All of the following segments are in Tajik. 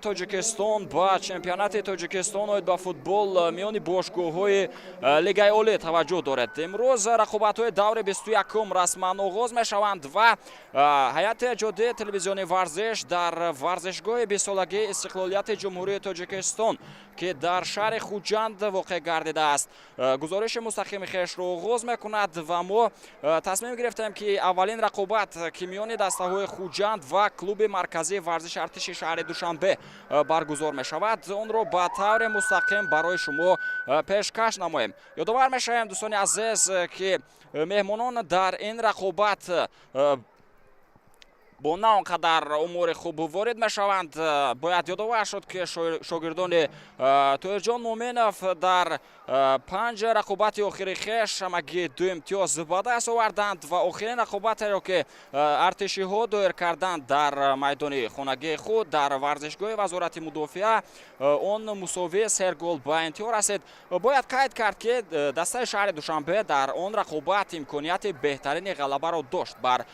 Тоҷикистон ба чемпионати Тоҷикистон оид ба футбол миёни бошгоҳҳои Лигаи Олӣ таваҷҷӯҳ дорад. Имрӯз рақобатҳои даври 21-ум расман оғоз мешаванд ва ҳайати эҷодии телевизиони варзиш дар варзишгоҳи бисолагии Истиқлолияти Ҷумҳурии Тоҷикистон ки дар шаҳри Хуҷанд воқеъ гардидааст, гузориши мустақими хешро оғоз мекунад ва мо тасмим гирифтем ки аввалин рақобат ки миёни дастаҳои Хуҷанд ва клуби марказии варзиши артиши шаҳри Душанбе баргузор мешавад, онро ба таври мустақим барои шумо пешкаш намоем. Ёдовар мешавем дӯстони азиз ки меҳмонон дар ин рақобат бо на он қадар умури хуб ворид мешаванд. Бояд ёдовар шуд ки шогирдони Тоҳирҷон Муъминов дар 5 рақобати охири хеш ҳамагӣ 2 имтиёз ба даст оварданд ва охирин рақобатеро ки артишиҳо доир карданд дар майдони хонагии худ дар варзишгоҳи вазорати мудофиа, он мусовӣ 3 гол ба интиҳо расид. Бояд қайд кард ки дастаи шаҳри Душанбе дар он рақобат имконияти беҳтарини ғалабаро дошт бар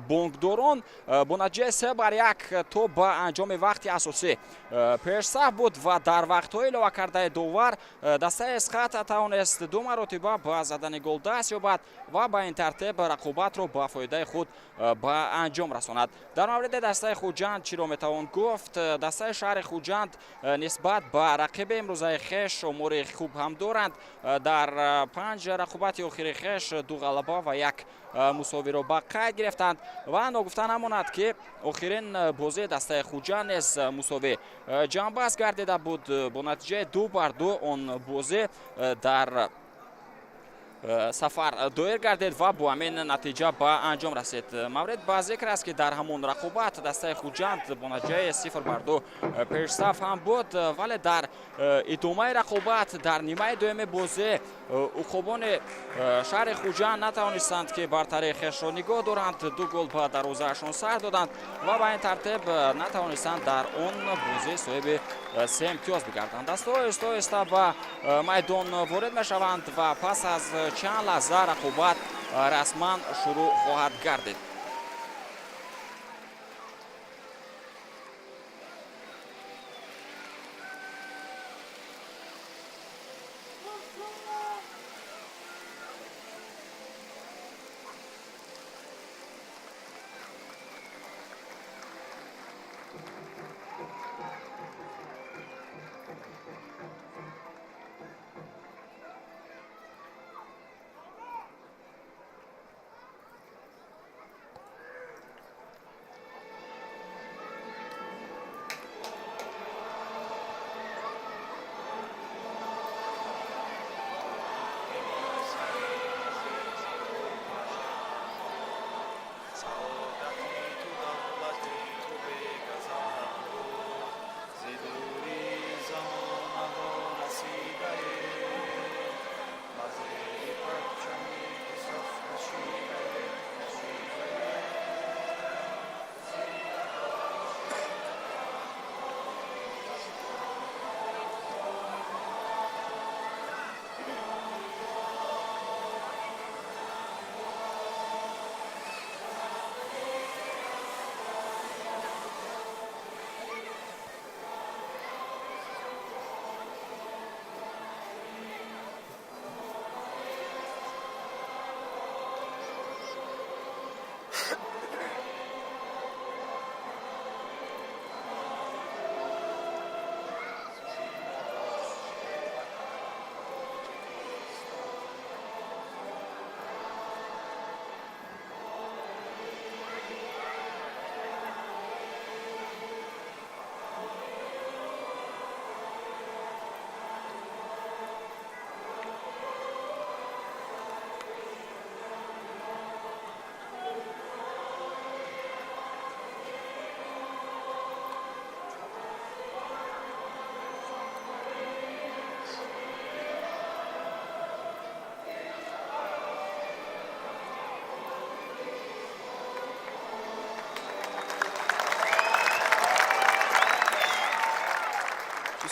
бонкдорон. Бо натиҷаи 3-1 то ба анҷоми вақти асосӣ пешсаф буд ва дар вақтҳои илова кардаи довар дастаи Эсқат тавонист 2 маротиба ба задани гол даст ёбад ва ба ин тартиб рақобатро ба фоидаи худ ба анҷом расонад. Дар мавриди дастаи Хуҷанд чиро метавон гуфт? Дастаи шаҳри Хуҷанд нисбат ба рақиби имрӯзаи хеш омори хуб ҳам доранд. Дар 5 рақобати охири хеш 2 ғалаба ва 1 мусовиро ба қайд гирифтанд ва ногуфта намонад ки охирин бозии дастаи Хуҷанд низ мусовӣ ҷамъбаст гардида буд. Бо натиҷаи 2-2 он бозӣ дар сафар доир гардид ва бо ҳамин натиҷа ба анҷом расид. Маврид ба зикр аст ки дар ҳамон рақобат дастаи Хуҷанд бо натиҷаи 0-2 пешсаф ҳам буд, вале дар идомаи рақобат дар нимаи дуюми бозӣ уқобони шаҳри Хуҷанд натавонистанд ки бартари хешро нигоҳ доранд. 2 гол ба дарвозаашон сар доданд ва ба ин тартиб натавонистанд дар он бозӣ соҳиби 3 имтиёз бигарданд. Дастаҳо оҳиста-оҳиста ба майдон ворид мешаванд ва пас аз чанд лаҳза рақобат расман шурӯъ хоҳад гардид.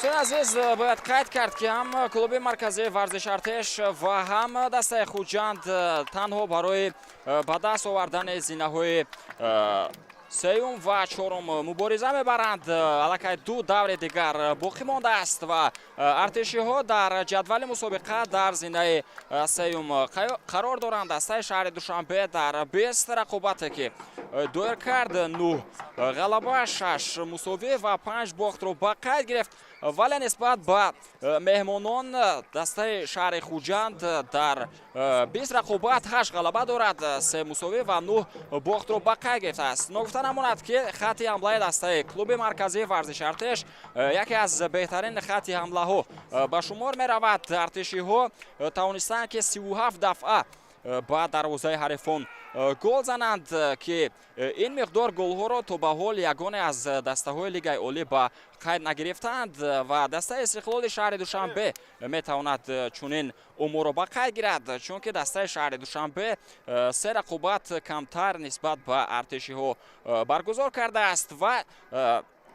дӯстони азиз, бояд қайд кард ки ҳам клуби марказии варзиши артиш ва ҳам дастаи Хуҷанд танҳо барои ба даст овардани зинаҳои سیوم و چهارم مبارزه میبرند. الکی دو دور دیگر باقی مانده است و ارتشی ها در جدول مسابقه در زینه سیوم قرار دارند. دسته شهر دوشنبه در 20 رقابت که دایر کرد 9 غلبه 6 مساوی و 5 باخت رو به قید گرفت، ولی نسبت به مهمانان دسته شهر خوجند در 20 رقابت 8 غلبه دارد، 3 مساوی و 9 باخت رو به قید گرفته است. نگفته نماند که خط حمله دسته کلوب مرکزی ورزش ارتش یکی از بهترین خط حمله ها به شمار می رود. ارتشی ها توانستند که 37 دفعه با دروازه حریفان گل زنند که این مقدار گل ها را تا به حال یگانه از دسته های لیگ عالی به قید نگرفتند و دسته استقلال شهر دوشنبه می تواند چنین امور را به قید گیرد، چون که دسته شهر دوشنبه 3 رقابت کمتر نسبت به ارتشی ها برگزار کرده است و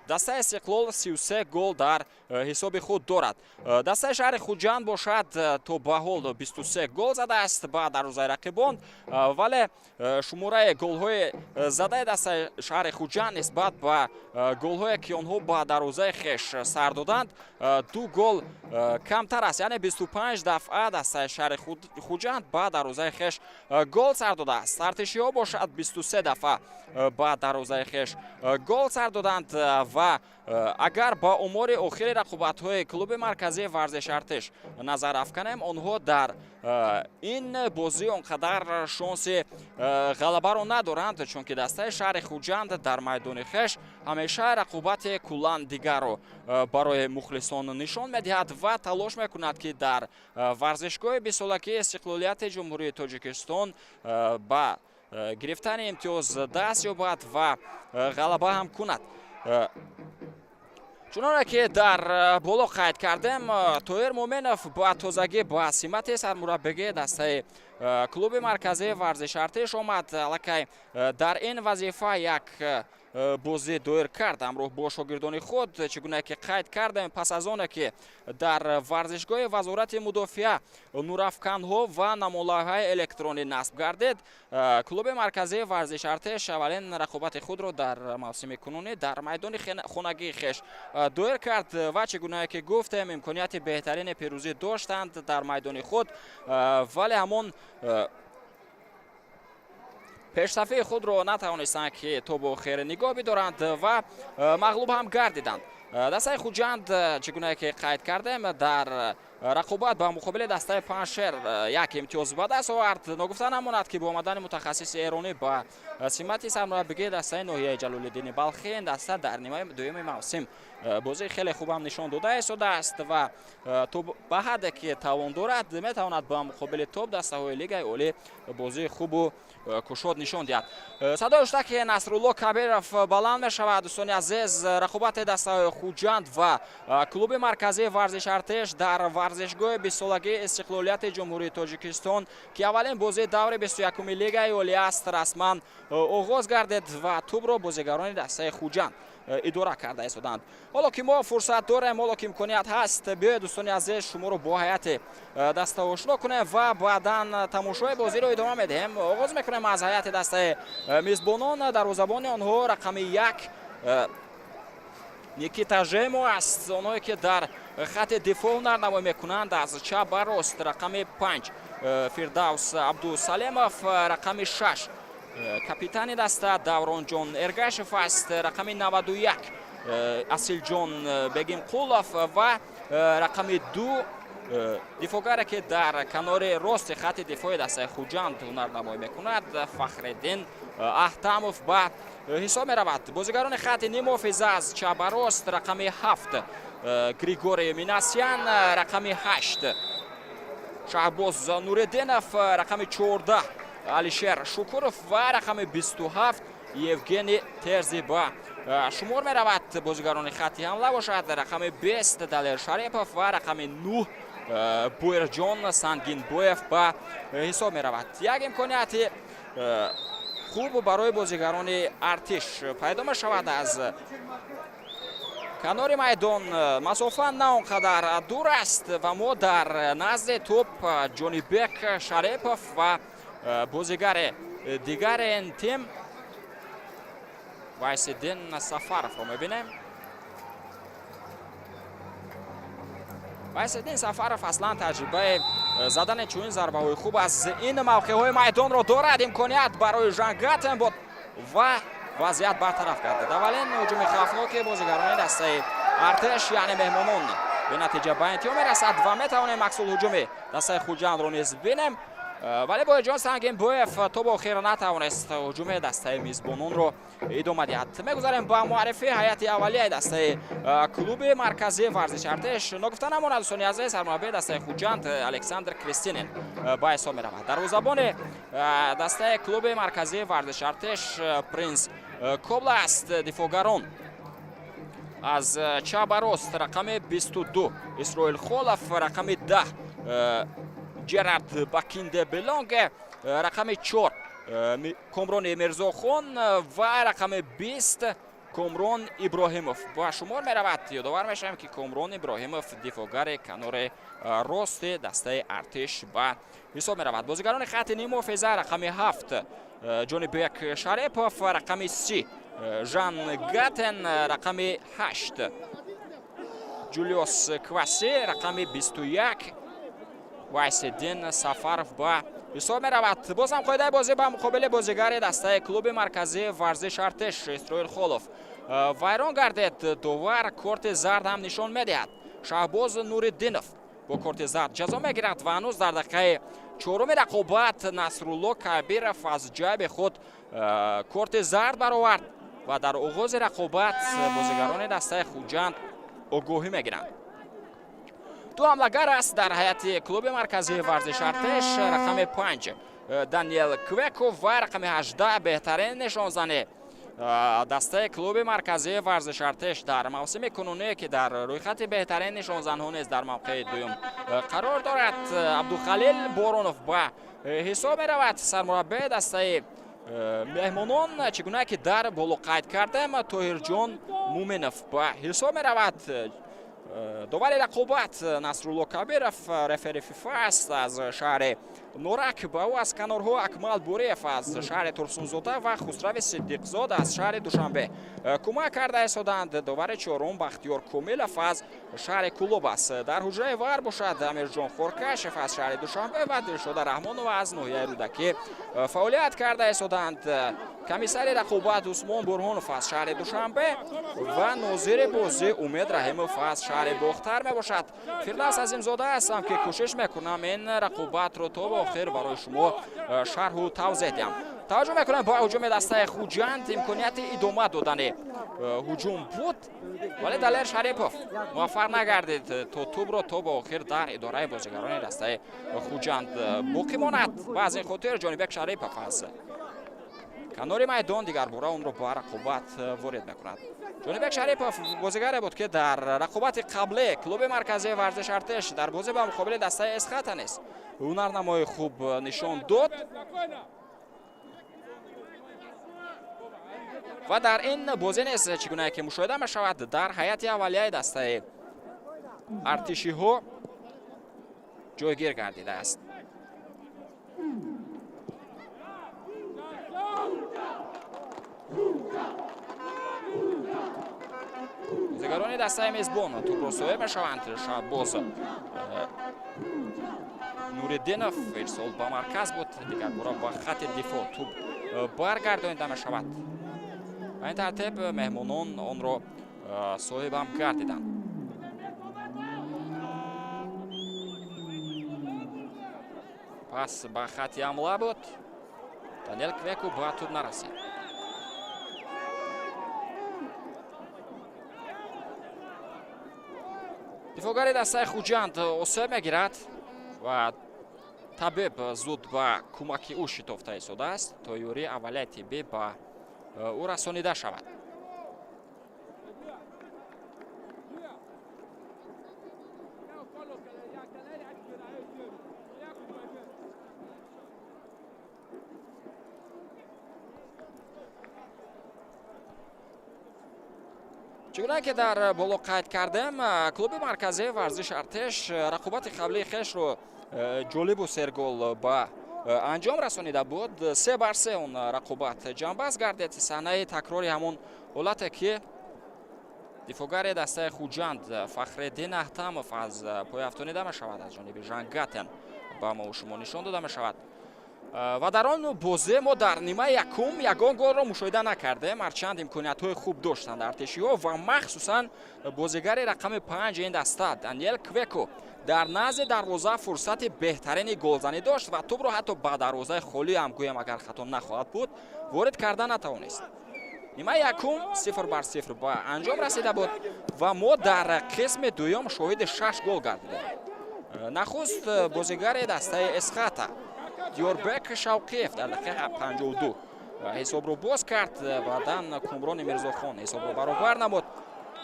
دسته استقلال 33 گل در حساب خود دارد. دسته شهر خوجند باشد تا به حال 23 گل زده است با دروازه رقیبان، ولی شماره گل های زده دسته شهر خوجند نسبت به گل های که آنها با دروازه خویش سر دادند 2 گل کمتر است، یعنی 25 دفعه دسته شهر خوجند با دروازه خویش گل سر داده است. ارتشی ها باشد 23 دفعه با دروازه خویش گل سر دادند و اگر با امور آخر رقابت های کلوب مرکزی ورزش ارتش نظر افکنیم، آنها در این بازی آنقدر شانس غلبه را ندارند، چون که دسته شهر خوجند در میدان خویش همیشه رقابت کلان دیگر را برای مخلصان نشان میدهد و تلاش میکند که در ورزشگاه 20 سالگی استقلالیت جمهوری تاجیکستان با گرفتن امتیاز دست یابد و غلبه هم کند. چنانه که در بالا قید کردیم، طاهر مومنов با تازگی با سمت سرمربیگی دسته کلوب مرکزی ورزش ارتش آمد. الکی در این وظیفه یک بازی دایر کرد همراه با شاگردان خود، چگونه که قید کردیم پس از آن که در ورزشگاه وزارت مدافعه نورافکنها و نماله‌های الکترونی نصب گردید، کلوب مرکزی ورزش ارتش اولین رقابت خود را در موسم کنونی در میدان خانگی خویش دایر کرد و چگونه که گفتیم امکانیت بهترین پیروزی داشتند در میدان خود، ولی همون پیشرفت خود را نتوانستند که تا به آخر نگاه بدارند و مغلوب هم گردیدند. دسته خوجند چگونه که قید کردیم در رقابت با مقابل دسته پنشهر یک امتیاز به دست آورد. نگفته نماند که با آمدن متخصص ایرانی با سمت سرمربیگی دسته ناحیه جلال الدین بلخی، این دسته در نیمه دوم موسم بازی خیلی خوب هم نشان داده است و تو به حدی که توان دارد میتواند با مقابل توپ دسته های لیگ عالی بازی خوب و کشاد نشان دهد. صدای اشتک نصرالله کبیرов بلند می شود. دوستان عزیز، رقابت دسته های خوجند و کلوب مرکزی ورزش ارتش در ورزشگاه 20 سالگی استقلالیت جمهوری تاجیکستان که اولین بازی دور 21 لیگ عالی است رسما آغاز گردید و توپ را بازیگران دسته خوجند اداره کرده ایستادند. حالا که ما فرصت داریم، حالا که امکانیت هست، بیاید دوستان عزیز شما رو با هیئت دسته آشنا کنیم و بعدا تماشای بازی رو ادامه میدیم. آغاز میکنیم از هیئت دسته میزبانان. دروازه‌بان آنها رقم 1 نیکیتا ژیمو است، آنهایی که در خط دفاع نمایی میکنند از چپ به راست. رقم 5 فردوس عبدالسلیمов، رقم 6 کاپیتان دسته دوران جان ارگاشف است، رقم 91 اصیل جان بگیم قولов و رقم 2 دفاعگر که در کنار راست خط دفاع دسته خوجند هنرنمایی میکند فخرالدین احتمов با حساب میرود. بازیگران خط نیم حافظه از چپ به راست، رقم 7 گریگوری میناسیان، رقم 8 شهباز نوردینов، رقم 14 علیشیر شکورов و رقم 27 یوگنی ترزی با شمار می رود. بازیگران خطی حمله باشد، رقم 20 دلیر شریپov و رقم 9 بویرجان سنگین بویف با حساب می رود. یک امکانیت خوب برای بازیگران ارتش پیدا می شود. از کنار میدان مسافه نه آنقدر دور است و ما در نزد توپ جانیبک شریپov و بازیگر دیگر این تیم وایسیدین سفرف رو میبینیم. وایسیدین سفرف اصلا تجربه زدن چون ضربه های خوب از این موقع های میدان رو دارد. امکانیت برای جنگاتن بود و وضعیت برطرف کرده. اولین هجوم خطرناک بازیگران دسته ارتش یعنی مهمانان به نتیجه به انتها میرسد و میتوانیم محصول هجوم دسته خوجند رو نیز ببینیم، ولی با جان سنگین بویف تا با آخر نتوانست هجوم دسته میزبانان رو ادامه دهد. میگذاریم با معرفی هیئت اولیه دسته کلوب مرکزی ورزش ارتش. نگفته نماند دوستان عزیز سرمربی دسته خوجند الکساندر کریستینن با حساب میرود. دروازه‌بان دسته کلوب مرکزی ورزش ارتش پرنس کوبلا است. دفاعگران از چپ راست رقم 22 اسرائیل خولف، رقم 10 جرارد باکیند بلانگ، رقم 4 کامران میرزاخان و رقم 20 کامران ابراهیموف با شمار می رود. یادآور میشم که کامران ابراهیموف دفاعگر کنار راست دسته ارتش به حساب می رود. بازیگران خط نیم محافظه رقم 7 جونی بیک شریپوف، رقم 3 ژان گاتن، رقم 8 جولیوس کواسی، رقم 21 وایسیدین سفرف با حساب می رود. باز هم قاعده بازی با مقابل بازیگر دسته کلوب مرکزی ورزش ارتش اسرائیل خولف ویران گردید. دوبار کارت زرد هم نشان می دهد. شهباز نوردینوف با کارت زرد جزا می گیرد و هنوز در دقیقه چهارم رقابت نصرالله کبیرف از جای خود کارت زرد برآورد و در آغاز رقابت بازیگران دسته خوجند آگاهی می گیرند. دو حمله‌گر است در هیئت کلوب مرکزی ورزش ارتش، رقم 5 دانیل کویکو و رقم 18 بهترین نشانزن دسته کلوب مرکزی ورزش ارتش در موسم کنونی که در روی خط بهترین نشانزن‌ها نیز در موقع دوم قرار دارد. عبدالخلیل بارونوف با حساب می‌رود. سرمربی دسته مهمانان چگونه که در بالا قید کردم طاهرجان مومنوف با حساب می‌رود. دوباره رقابت نصرالله کبیرف رفری فیفا است از شهر نورک با او از کنارها اکمال بوریف از شهر ترسونزاده و خسرو صدیقزاد از شهر دوشنبه کمک کرده ایستادند. دوباره چهارم بختیار کومیلف از شهر کلوب است. در حجره ور باشد امیرجان خورکشف از شهر دوشنبه و دلشاد رحمانو از ناحیه رودکی فعالیت کرده ایستادند. کمیسر رقابت عثمان برهانوف از شهر دوشنبه و ناظر بازی امید رحیموف از شهر باختر می باشد. فردوس عظیمزاده هستم که کوشش میکنم این رقابت رو تا به آخر برای شما شرح و توضیح دهم. توجه میکنم با هجوم دسته خوجند امکانیت ادامه دادن هجوم بود ولی دلیر شریپوف موفق نگردید تا توپ را تا به آخر در اداره بازیگران دسته خوجند باقی ماند و از این خاطر جانبک شریپوف است کنار میدان دیگر باره اون رو با رقابت وارد میکند. جانبک شریپوف بازیگر بود که در رقابت قبلی کلوب مرکزی ورزش ارتش در بازی با مقابل دسته اسخطن است هنرنمای خوب نشان داد و در این بازی نیست چگونه که مشاهده می شود در هیئت اولیه دسته ارتشی ها جایگیر گردیده است. بازیگران دسته میزبان توپ را صاحب میشوند. شهباز نوردینوف ارسال با مرکز بود دیگر باره با خط دفاع توپ برگردانیده میشود و این ترتیب مهمانان آن را صاحب هم گردیدند. پس با خط حمله بود دانیل کویکو با توپ نرسید. دفاعگر دسته خوجند آسیب میگیرد و طبیب زود با کمک او شتافته ایستاده است تا یاری اولیه طبی با او رسانیده شود. چگونه که در بالا قید کردم کلوب مرکزی ورزش ارتش رقابت قبلی خیش رو جالب و سرگل با анҷом расонида буд. 3-3 он рақобат ҷанбаст гардид. саҳнаи такрори ҳамон ҳолате ки дифогари дастаи Хуҷанд Фахреддин Аҳтамов аз пой афтонида мешавад аз ҷониби Жангатен ба мо шумо нишон дода мешавад. ва дар он бозе мо дар нимаи якум ягон голро мушоҳида накардем, ҳарчанд имкониятҳои хуб доштанд артешиҳо ва махсусан бозигари рақами 5 ин даста Даниэл Квеко дар назди дарвоза фурсати беҳтарини голзанӣ дошт ва тӯбро ҳатто ба дарвозаи холӣ ҳам гӯям агар хато нахоҳад буд ворид карда натавонист. нимаи якум 0-0 ба анҷом расида буд ва мо дар қисми дуюм шоҳиди 6 гол гардидем. нахуст бозигари дастаи Эсхата Диёрбек Шавқиев дар дақиқа 52 ҳисобро боз кард. баъдан Кумрони Мирзохон ҳисобро баробар намуд.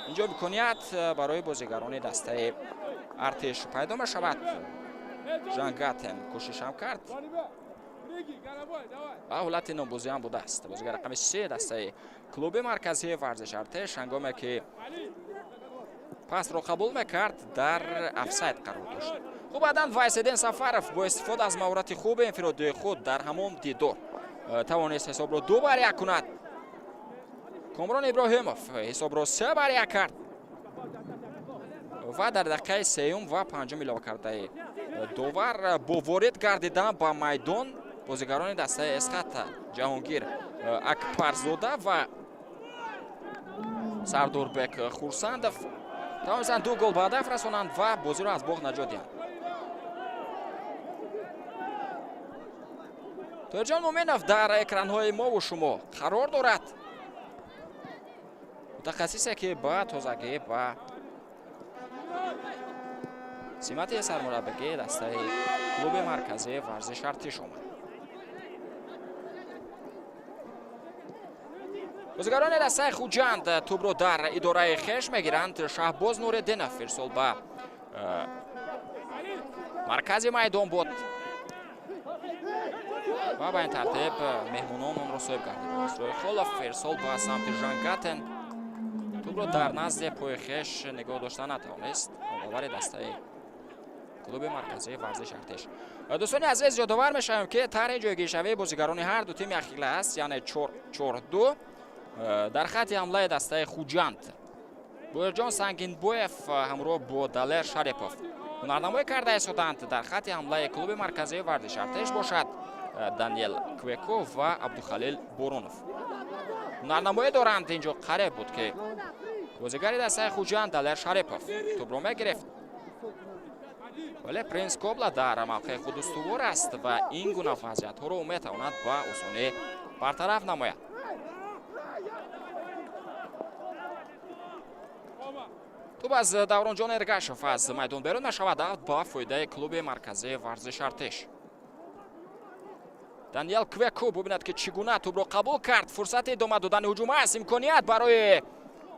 инҷо имконият барои бозигарони дастаи артеш пайдо мешавад. Жангатен кӯшишам кард ва ҳолати номбозиам будааст. бозигар рақами 3 дастаи клуби марказии варзиш артеш ҳангоме ки пасро қабул мекард дар офсайд қарор дошт. хуб баъдан Вайседин Сафаров бо истифода аз маҳорати хуби инфиродии худ дар ҳамон дидор тавонист ҳисобро 2-1 кунад. Комрон Иброҳимов ҳисобро 3-1 кард ва дар дақиқаи 3 ва 5 илова кардаи довар бо ворид гардидан ба майдон бозигарони дастаи Эсхата Ҷаҳонгир Акбарзода ва Сардорбек Хурсандов тавонистанд 2 гол ба ҳадаф расонанд ва бозиро аз боғ наҷот диҳанд. Тоҳирҷон Муъминов дар экранҳои мову шумо қарор дорад. мутахассисе ки ба тозагӣ ба симати сармураббигии дастаи клуби марказии варзиш артиш омад. бозигарони дастаи Хуҷанд тӯбро дар идораи хеш мегиранд. Шаҳбоз Нуриддинов ирсол ба маркази майдон буд ва ба ин тартиб меҳмонон онро соҳиб гардиданд. Исроил Холов ирсол ба самти Жангатен тӯбро дар назди пӯи хеш нигоҳ дошта натавонист. новбавари дастаи клуби марказии варзиш артиш. дӯстони азиз, ёдовар мешавем ки тарҳи ҷойгиршавии бозигарони ҳар ду тими ахила аст, яъне 4-4-2 дар хатти ҳамлаи дастаи Хуҷанд. Боирҷон Сангинбоев ҳамроҳ бо Далер Шарипов ҳунарнамоӣ карда истоданд. дар хатти ҳамлаи клуби марказии варзиш артиш бошад Даниэл Квеко ва Абдухалил Боронов. ҳунарнамоӣ доранд. инҷо қареб буд ки бозигари дастаи Хуҷанд Далер Шарипов тӯбро мегирифт, вале Принс Кобла дар мавқеи худ устувор аст ва ин гуна вазъиятҳоро метавонад ба осонӣ бартараф намояд. тӯб аз Давронҷон Эргашев аз майдон берун мешавад ба фоидаи клуби марказии варзиш артиш. Даниэл Квеко бубинад ки чӣ гуна тӯбро қабул кард. фурсати идома додани ҳуҷум аст. имконият барои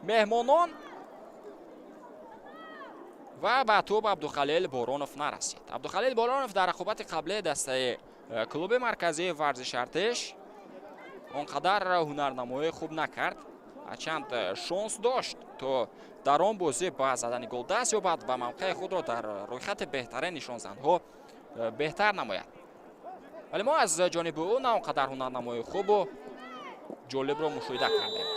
меҳмонон ва ба тӯб Абдухалил Боронов нарасид. Абдухалил Боронов дар рақобати қаблии дастаи клуби марказии варзиш артиш он қадар ҳунарнамоӣ хуб накард, ҳарчанд шонс дошт то дар он бозӣ ба задани гол даст ёбад ва мавқеи худро дар рӯйхати беҳтарин нишонзанҳо беҳтар намояд. вале мо аз ҷониби ӯ на он қадар ҳунарнамоии хубу ҷолибро мушоҳида кардем.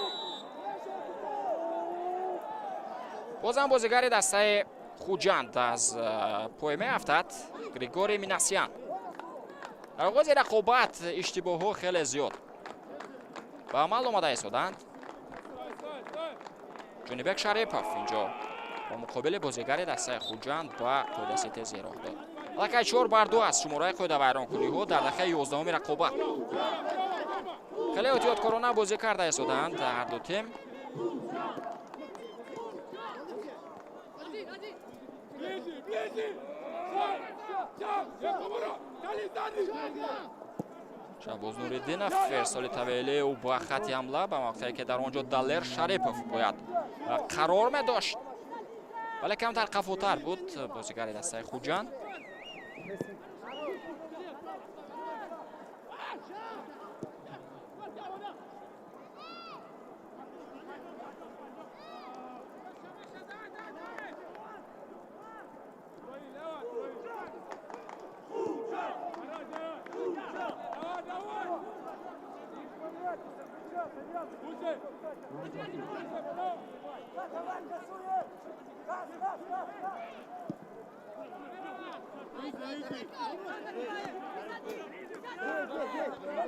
бозам бозигари дастаи Хуҷанд аз пой меафтад Григорий Минасян. дар оғози рақобат иштибоҳҳо хеле зиёд ба амал омада истоданд. Ҷонибек Шарипов инҷо ба муқобили бозигари дастаи Хуҷанд ба пойдасти тез ироҳ дод. аллакай 4-2 аст шумораи қоидавайронкуниҳо дар дақиқаи 11 рақобат. хеле эҳтиёткорона бозӣ карда истоданд ҳар ду тим. Шаҳбоз Нуриддинов ирсоли тавелӣ ӯ ба хатти ҳамла ба мавқее ки дар онҷо Далер Шарипов бояд қарор медошт, вале камтар қафотар буд бозигари дастаи Хуҷанд.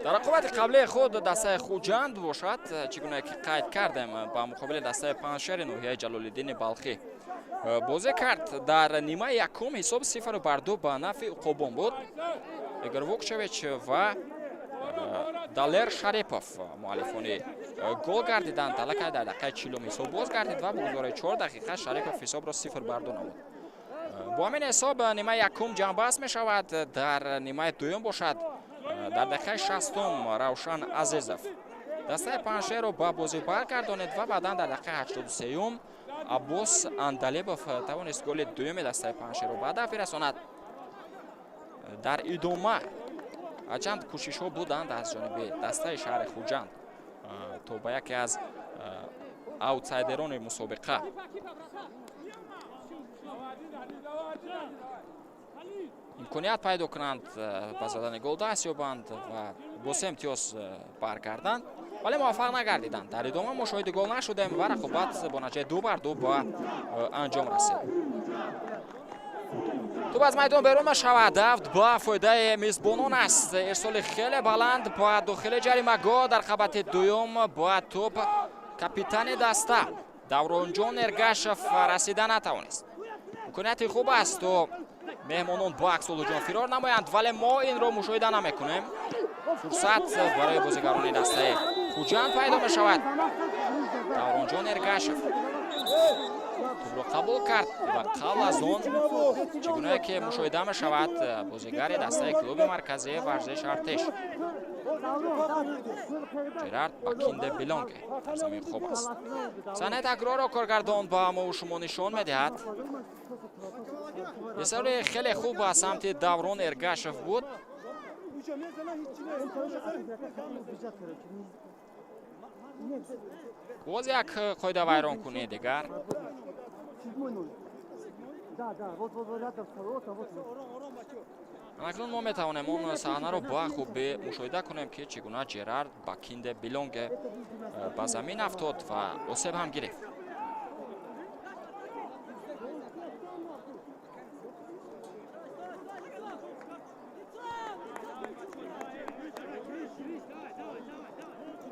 дар рақобати қаблии худ дастаи Хуҷанд бошад, чӣ гуна ки қайд кардем, ба муқобили дастаи Паншери ноҳияи Ҷалолиддини Балхӣ бозӣ кард. Дар нимаи якум ҳисоб 0-2 ба нафи Уқобон буд. Игор Вукчевич ва Далер Шарипов муаллифони гол гардиданд. Аллакай дар дақиқаи 40 ҳисоб боз гардид ва бо гузории 4 дақиқа Шарипов ҳисобро 0-2 намуд. бо ҳамин ҳисоб нимаи якум ҷамъбаст мешавад. Дар нимаи дуюм бошад дар дақиқаи 60 Равшан Азизов дастаи Паншерро ба бозӣ баргардонид ва баъдан дар дақиқаи 83 Аббос Андалебов тавонист голи дуюми дастаи Паншерро ба ҳадаф бирасонад. дар идома ҳарчанд кӯшишҳо буданд аз ҷониби дастаи шаҳри Хуҷанд то ба яке аз аутсайдерони мусобиқа имконият пайдо кунанд ба задани гол даст ёбанд ва бо 3 имтиёз баргарданд, вале муваффақ нагардиданд. Дар идома мо шоҳиди гол нашудем ва рақобат бо натиҷаи 2-2 ба анҷом расид. тӯб аз майдон берун мешавад. Дафт ба фоидаи мизбонон аст. ирсоли хеле баланд ба дохили ҷаримагоҳ. дар рақобати дуюм ба тӯб капитани даста Давронҷон Эргашев расида натавонист. имконияти хуб аст то меҳмонон ба аксолуҷон фирор намоянд, вале мо инро мушоҳида намекунем. фурсат барои бозигарони дастаи Хуҷанд пайдо мешавад. Давронҷон Эргашев тӯбро қабул кард ва қабл аз он чӣ гуное ки мушоҳида мешавад бозигари дастаи клуби марказии варзиш Артеш Ҷерард Бакинде Билонге дар замин хоб аст. санаи такрорро коргардон ба мо шумо нишон медиҳад. бисёри хеле хуб аз самти Даврон Эргашев буд. боз як қоидавайронкунии дигар. анакнун мо метавонем он саҳнаро ба хубе мушоҳида кунем ки чӣ гуна Ҷерард Бакинде Билонге ба замин афтод ва осеб ҳам гирифт.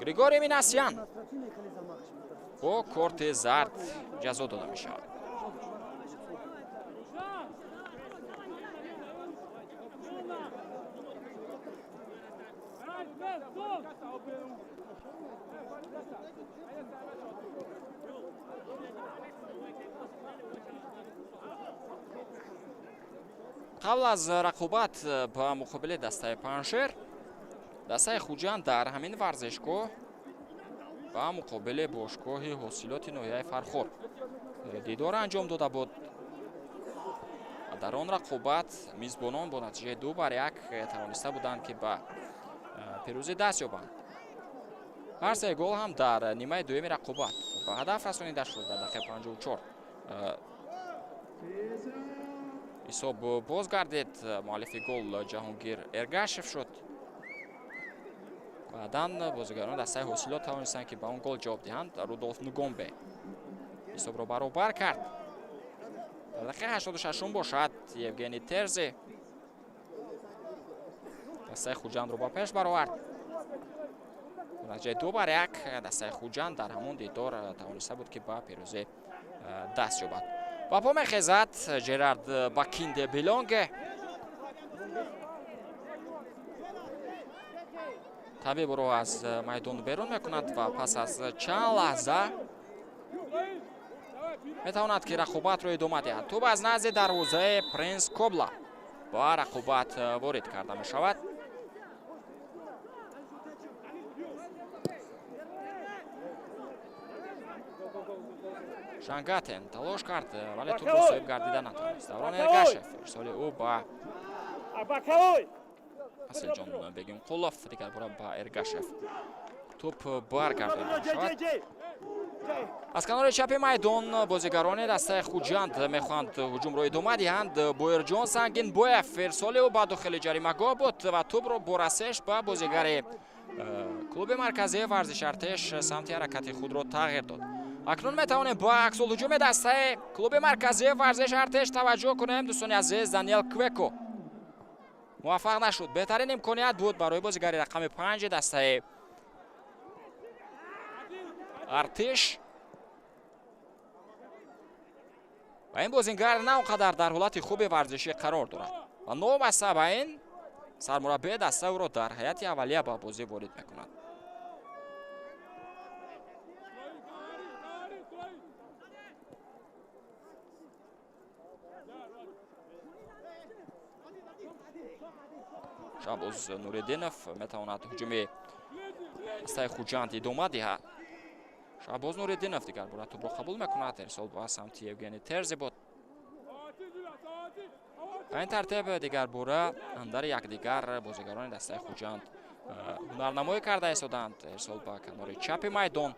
Григорий Минасян бо корти зард ҷазо дода мешавад. қабл аз рақобат ба муқобили дастаи Паншер, дастаи Хуҷанд дар ҳамин варзишгоҳ ба муқобили бошгоҳи ҳосилоти ноҳияи Фархор дидор анҷом дода буд. дар он рақобат мизбонон бо натиҷаи 2-1 тавониста буданд ки ба пирӯзӣ даст ёбанд. ҳар се гол ҳам дар нимаи дуюми рақобат ба ҳадаф расонида шуд. дар дақиқаи 54 ҳисоб боз гардид. муаллифи гол Ҷаҳонгир Эргашев шуд. баъдан бозигарони дастаи ҳосилот тавонистанд ки ба он гол ҷавоб диҳанд. Рудолф Нугомбе ҳисобро баробар кард. дар дақиқаи 86 бошад Евгений Терзи дастаи Хуҷандро ба пеш баровард. натиҷаи 2-1 дастаи Хуҷанд дар ҳамон дидор тавониста буд ки ба пирӯзӣ даст ёбад. ба по мехезад Ҷерард Бакинде Билонге. табибро аз майдон берун мекунад ва пас аз чанд лаҳза метавонад ки рақобатро идома диҳад. тӯб аз назди дарвозаи Принс Кобла ба рақобат ворид карда мешавад. Шангатен талош кард, вале тӯбро соҳиб гардида натавонист. Даврон Эргашев ирсоли ӯ ба Асилҷон Бегимқулов дигар бора ба Эргашев. тӯб баргардонида мешавад. аз канори чапи майдон бозигарони дастаи Хуҷанд мехоҳанд ҳуҷумро идома диҳанд. Боирҷон Сангинбоев ирсоли ӯ ба дохили ҷаримагоҳ буд ва тӯбро бо расеш ба бозигари клуби марказии варзиши артеш самти ҳаракати худро тағйир дод. акнун метавонем ба аксулҳуҷуми дастаи клуби марказии варзиши артеш таваҷҷӯҳ кунем. дӯстони азиз, Даниэл Квеко муваффақ нашуд. беҳтарин имконият буд барои бозигари рақами 5 дастаи артеш. ва ин бозингар на он қадар дар ҳолати хуби варзишӣ қарор дорад ва новобаста ба ин сармураббии даста ӯро дар ҳайати аввалия ба бозӣ ворид мекунад. шабоз Нуриддинов метавонад ҳуҷуми дастаи хуҷанд идома диҳад. шабоз Нуриддинов дигар бора тӯбро қабул мекунад. ирсол ба самти Евгений Терзибод. ба ин тартиб дигар бора дар якдигар бозигарони дастаи хуҷанд ҳунарнамоӣ карда истоданд. ирсол ба канори чапи майдон.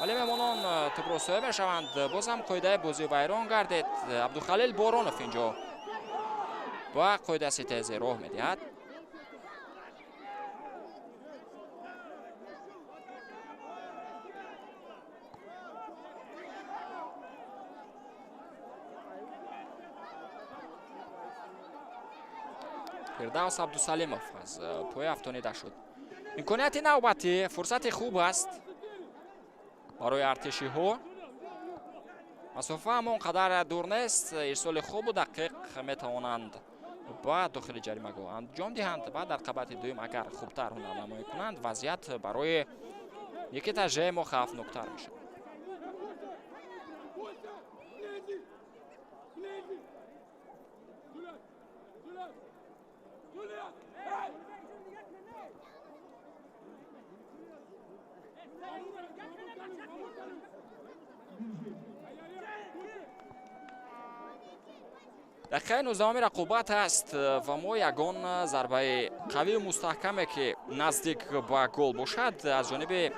вале меҳмонон тӯбро соҳиб мешаванд. боз ҳам қоидаи бозӣ вайрон гардид. Абдухалил Боронов инҷо ба қоидаси тезӣ роҳ медиҳад. фирдавс Абдусалимов аз поя афтонида шуд. имконияти навбатӣ, фурсати хуб аст барои артишиҳо. масофа ҳам он қадар дур нест. ирсоли хубу дақиқ метавонанд ба дохили ҷаримагоҳ анҷом диҳанд. баъд дар қабати дуюм агар хубтар ҳунарнамоӣ кунанд, вазъият барои Никита Жемо хавфноктар мешавад. дақиқаи 19 рақобат аст ва мо ягон зарбаи қавию мустаҳкаме ки наздик ба гол бошад аз ҷониби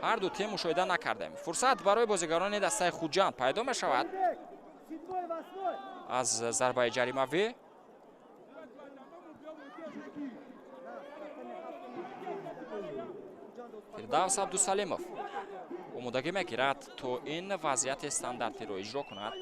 ҳар ду тим мушоҳида накардем. фурсат барои бозигарони дастаи хуҷанд пайдо мешавад аз зарбаи ҷаримавӣ. фирдавс Абдусалимов омодагӣ мегирад то ин вазъияти стандартиро иҷро кунад.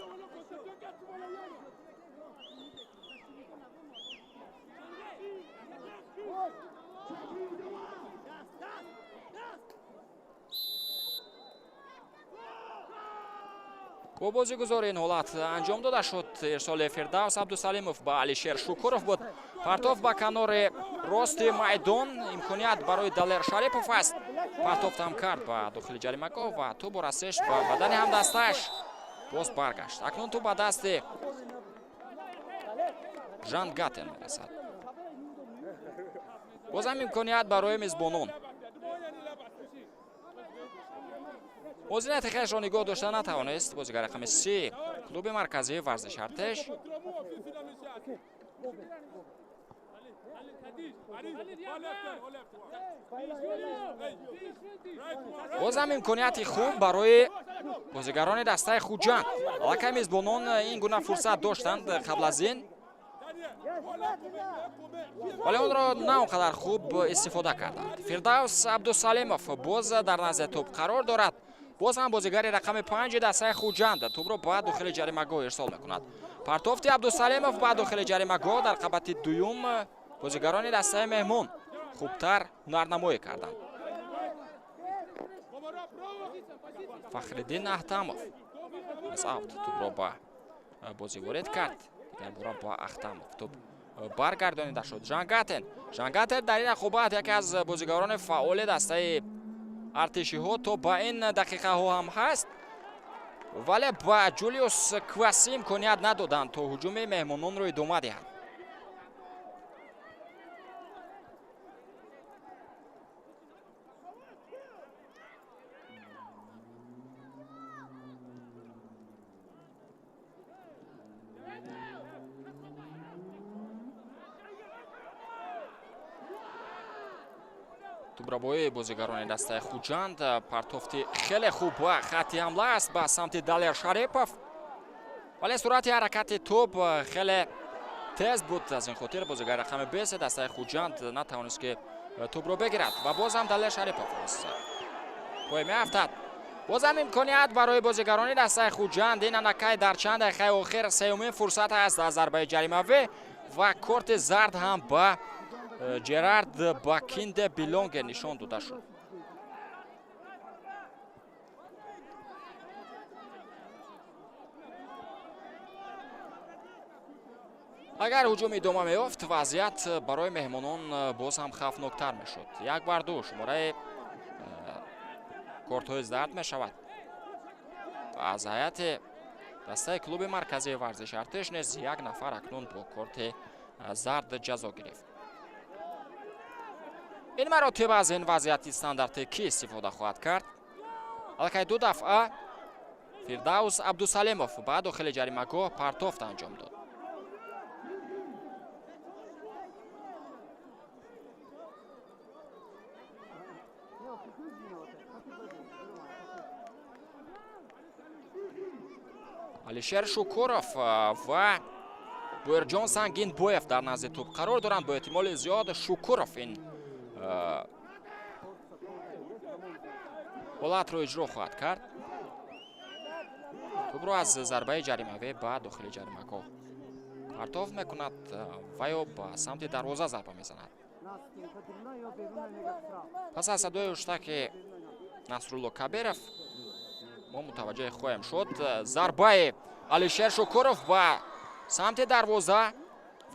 бо бозигузори ин ҳолат анҷом дода шуд. ирсоли Фирдавс Абдусалимов ба Алишер Шукуров буд. партов ба канори рости майдон. имконият барои Далер Шарипов аст. партов там кард ба дохили ҷаримагоҳ ва ту бо расиш ба бадани ҳамдастааш боз баргашт. акнун ту ба дасти Жан Гатен мерасад. бозам имконият барои мизбонон. мувозинати хешро нигоҳ дошта натавонист бозигари рақами 3 клуби марказии варзиши артеш. бозам имконияти хуб барои бозигарони дастаи хуҷанд. аллакай мизбонон ин гуна фурсат доштанд қабл аз ин, вале онро на он қадар хуб истифода карданд. Фирдавс Абдусалимов боз дар назди тӯб қарор дорад. боз ҳам бозигари рақами 5 дастаи хуҷанд тӯбро ба дохили ҷаримагоҳ ирсол мекунад. партофти Абдусалимов ба дохили ҷаримагоҳ дар қабати дуюм бозигарони дастаи меҳмон хубтар ҳунарнамоӣ карданд. Фахриддин Ахтамов аз авт тӯбро ба бозӣ ворид кард. дигар бора ба Ахтамов тӯб баргардонида шуд. Жан Гатен дар ин рақобат яке аз бозигарони фаъоли дастаи артишиҳо то ба ин дақиқаҳо ҳам ҳаст, вале ба Ҷулиус Кваси имконият надоданд то ҳуҷуми меҳмононро идома диҳад. тӯбрабои бозигарони дастаи хуҷанд. партофти хеле хуб ва хатти ҳамла аст ба самти Далер Шарипов, вале суръати ҳаракати тӯб хеле тез буд. аз ин хотир бозигари рақами 20 дастаи хуҷанд натавонист ки тӯбро бигирад ва боз ҳам Далел Шарипов аст. пой меафтад. боз ҳам имконият барои бозигарони дастаи Хуҷанд. ин анакай дар чанд дақиқаи охир сеюмин фурсат аст аз зарбаи ҷаримавӣ ва корти зард ҳам ба Ҷерард Бакинде Билонге нишон дода шуд. агар ҳуҷум идома меёфт, вазъият барои меҳмонон боз ҳам хавфноктар мешуд. 1-2 шумораи кортҳои зард мешавад. аз ҳайати дастаи клуби марказии варзиши артиш низ 1 нафар акнун бо корти зард ҷазо гирифт. ин маротиб аз ин вазъияти стандартӣ кӣ истифода хоҳад кард? аллакай 2 дафъа Фирдаус Абдусалимов ба дохили ҷаримагоҳ партофт анҷом дод. Алишер Шукуров ва Буирҷон Сангинбоев дар назди тӯб қарор доранд. бо эҳтимоли зиёд Шукуров ин ҳолатро иҷро хоҳад кард. тӯбро аз зарбаи ҷаримавӣ ба дохили ҷаримагоҳ партофт мекунад ва ё ба самти дарвоза зарба мезанад. пас аз садои уштаки Насрулло Кабиров мо мутаваҷҷеҳ хоҳем шуд. зарбаи Алишер Шукуров ба самти дарвоза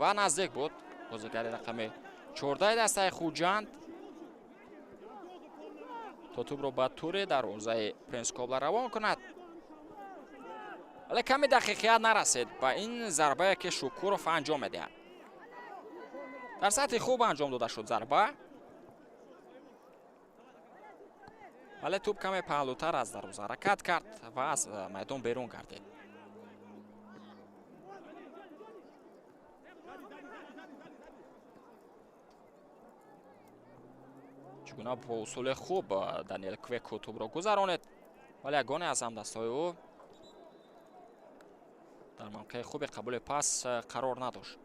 ва наздик буд. бозигари рақами 14 дастаи Хуҷанд то тӯбро ба тури дарвозаи Принс Кобла равон кунад. вале ками дақиқият нарасид ба ин зарбае ки Шукуров анҷом медиҳад. дар сатҳи хуб анҷом дода шуд зарба, вале тӯб каме паҳлӯтар аз дарвоза ҳаракат кард ва аз майдон берун гардид. чӣ гуна бо усули хуб Даниэл Квеку тӯбро гузаронид, вале ягоне аз ҳамдастҳои ӯ дар мавқеи хуби қабули пас қарор надошт.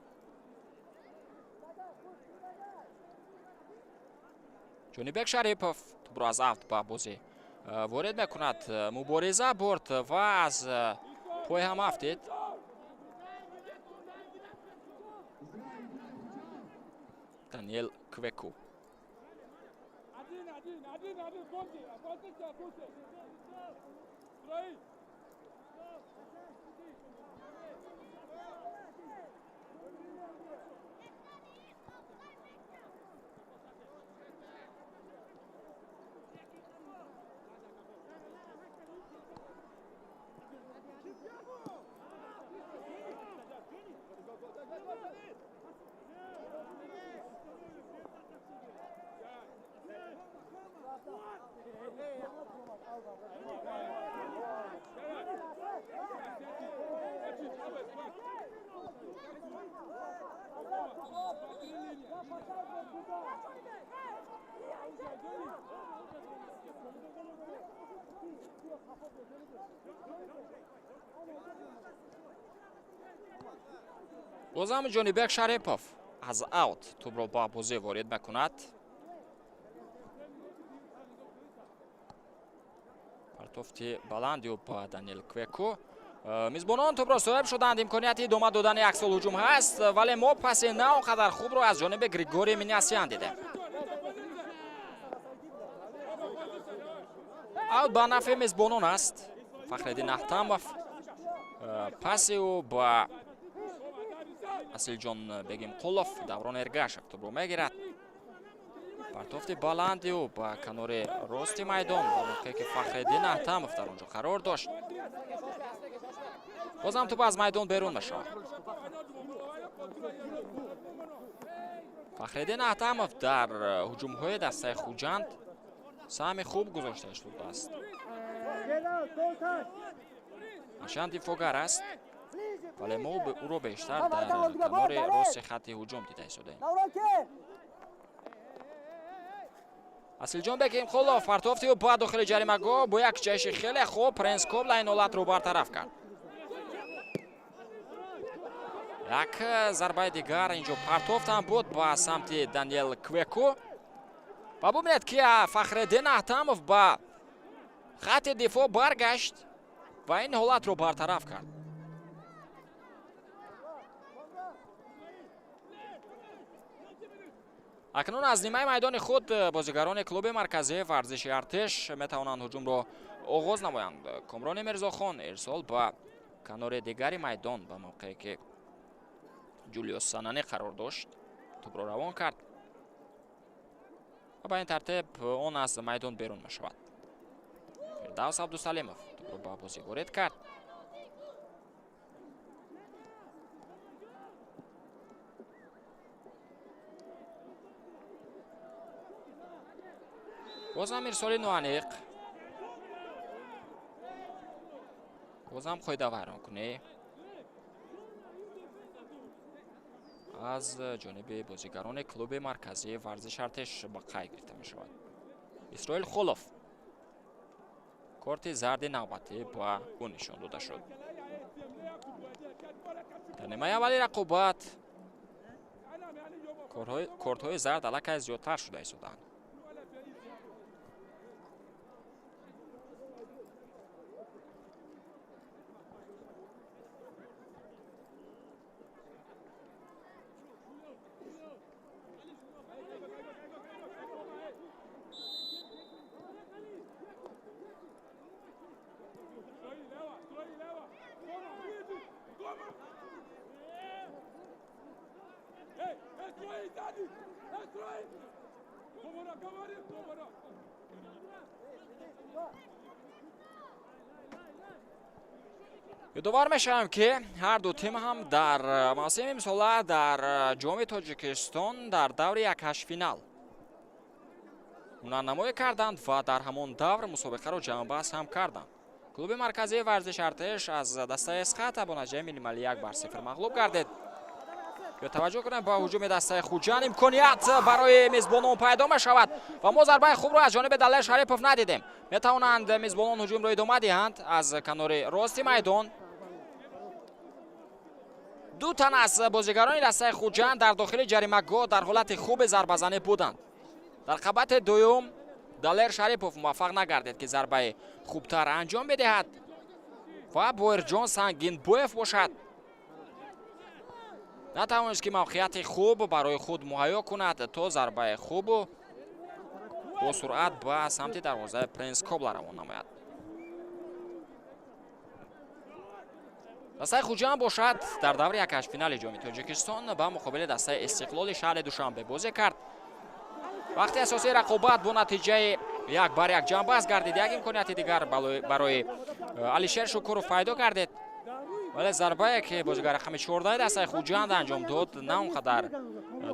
Ҷонибек Шарипов тӯбро аз афт ба бозӣ ворид мекунад. мубориза бурд ва аз пой ҳам афтид. Даниэл Квеку бозам Ҷонибек Шарипов аз аут тӯбро ба бозӣ ворид мекунад. партофти баланди ба Даниэл Квеку. мизбонон тӯбро соҳиб шуданд. имконияти идома додани яксол ҳуҷум ҳаст, вале мо паси на он қадар хубро аз ҷониби Григорий Минасян дидем. аут ба нафъи мизбонон аст. Фахриддин Ахтамов паси ӯ ба Асилҷон Бегимқулов. Даврон Эргашев тӯбро мегирад. партофти баланди ӯ ба канори рости майдон ва моқеъе ки Фахриддин Ахтамов дар онҷо қарор дошт. бозам тӯб аз майдон берун мешавад. Фахриддин Ахтамов дар ҳуҷумҳои дастаи Хуҷанд саҳми хуб гузошта шудааст. ашан дифоъгар аст, вале мо ӯро бештар дар канори рости хатти ҳуҷум дида истодаем. Асилҷон Бегимқулов партофти ӯ ба дохили ҷаримагоҳ бо як ҷаҳиши хеле хуб Принс Кобла ин ҳолатро бартараф кард. як зарбаи дигар инҷо партофт ҳам буд ба самти Даниэл Квеку. ва бубинед ки Фахриддин Аҳтамов ба хатти дифоъ баргашт ва ин ҳолатро бартараф кард. акнун аз нимаи майдони худ бозигарони клуби марказии варзиши артеш метавонанд ҳуҷумро оғоз намоянд. Комрони Мирзохон ирсол ба канори дигари майдон ба мавқеъе ки Ҷулиус Санани қарор дошт, тӯбро равон кард ва ба ин тартиб он аз майдон берун мешавад. Фирдавс Абдусалимов тӯбро ба бозӣ ворид кард. бозам ирсоли ноаниқ, бозам қоида вайронкунӣ аз ҷониби бозигарони клуби марказии варзиши артеш ба қайд гирифта мешавад. Исроил Холов корти зарди навбатӣ ба ӯ нишон дода шуд. дар нимаи аввали рақобат кортҳои зард аллакай зиёдтар шуда истоданд. یادآور میشم که هر دو تیم هم در موسم امسال در جام تاجیکستان در دور 1/8 فینال نمایی کردند و در همان دور مسابقه را جمع‌بندی هم کردند. کلوب مرکزی ورزش ارتش از دسته اسقاط با نتیجه ملی 1-0 مغلوب گردید. یا توجه کنید با هجوم دسته خوجان امکانیت برای میزبانان پیدا می شود و ما ضربه خوب را از جانب دلیر شریپوف ندیدیم. می توانند میزبانان هجوم را ادامه دهند از کنار راست میدان. دو تن از بازیگران دسته خوجان در داخل جریمه‌گاه در حالت خوب ضربه زنی بودند. در قبط دوم دلیر شریپوف موفق نگردید که ضربه خوبتر انجام بدهد و بویرجان سنگین بویف باشد. نتوانست که موقعیت خوب برای خود مهیا کند تا ضربه خوب با سرعت به سمت دروازه پرنس کابل روان نماید. دسته خوجان باشد در دور 1/8 فینال جام تاجیکستان با مقابل دسته استقلال شهر دوشنبه بازی کرد. وقتی اساسی رقابت با نتیجه 1-1 جانباز گردید، یک امکانیت دیگر برای علیشیر شکورов پیدا گردید، ولی ضربه که بازیگر رقم 14 دسته خوجان انجام داد نه اونقدر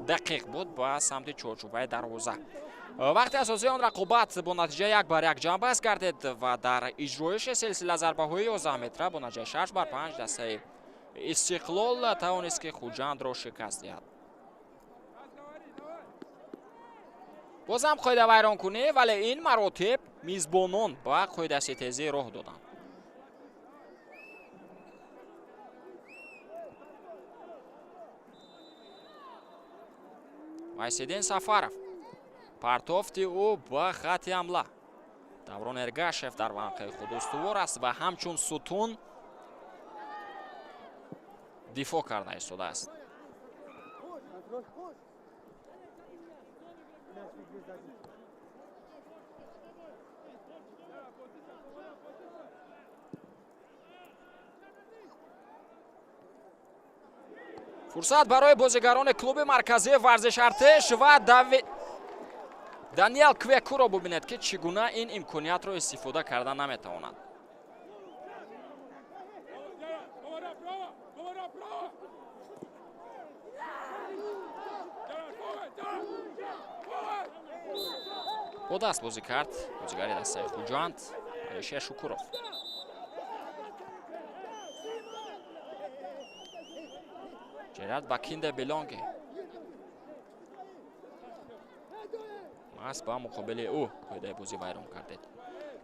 دقیق بود با سمت چارچوبه دروازه. وقتی اساسی آن رقابت با نتیجه 1-1 جانباز گردید و در اجرایش سلسله ضربه‌های 11 متره با نتیجه 6-5 دسته استقلال توانست که خوجان را شکست دهد. بازم قاعده ویران کنی، ولی این مراتب میزبانان با قاعده ستیزی راه دادند. Майсидин Сафаров партофти ӯ ба хати ҳамла. Даврон Эргашев дар мавқеи худ устувор аст ва ҳамчун сутун дифоъ карда истодааст. фурсат барои бозигарони клуби марказии варзиш артеш ва Даниэл Квекуро бубинед ки чӣ гуна ин имкониятро истифода карда наметавонад. бо даст бозӣ кард бозигари дастаи хуҷанд Алишер Шукуров. Джерард Бакинде Белонге мас ба муқобили ӯ қоидаи бозӣ вайрон кардед.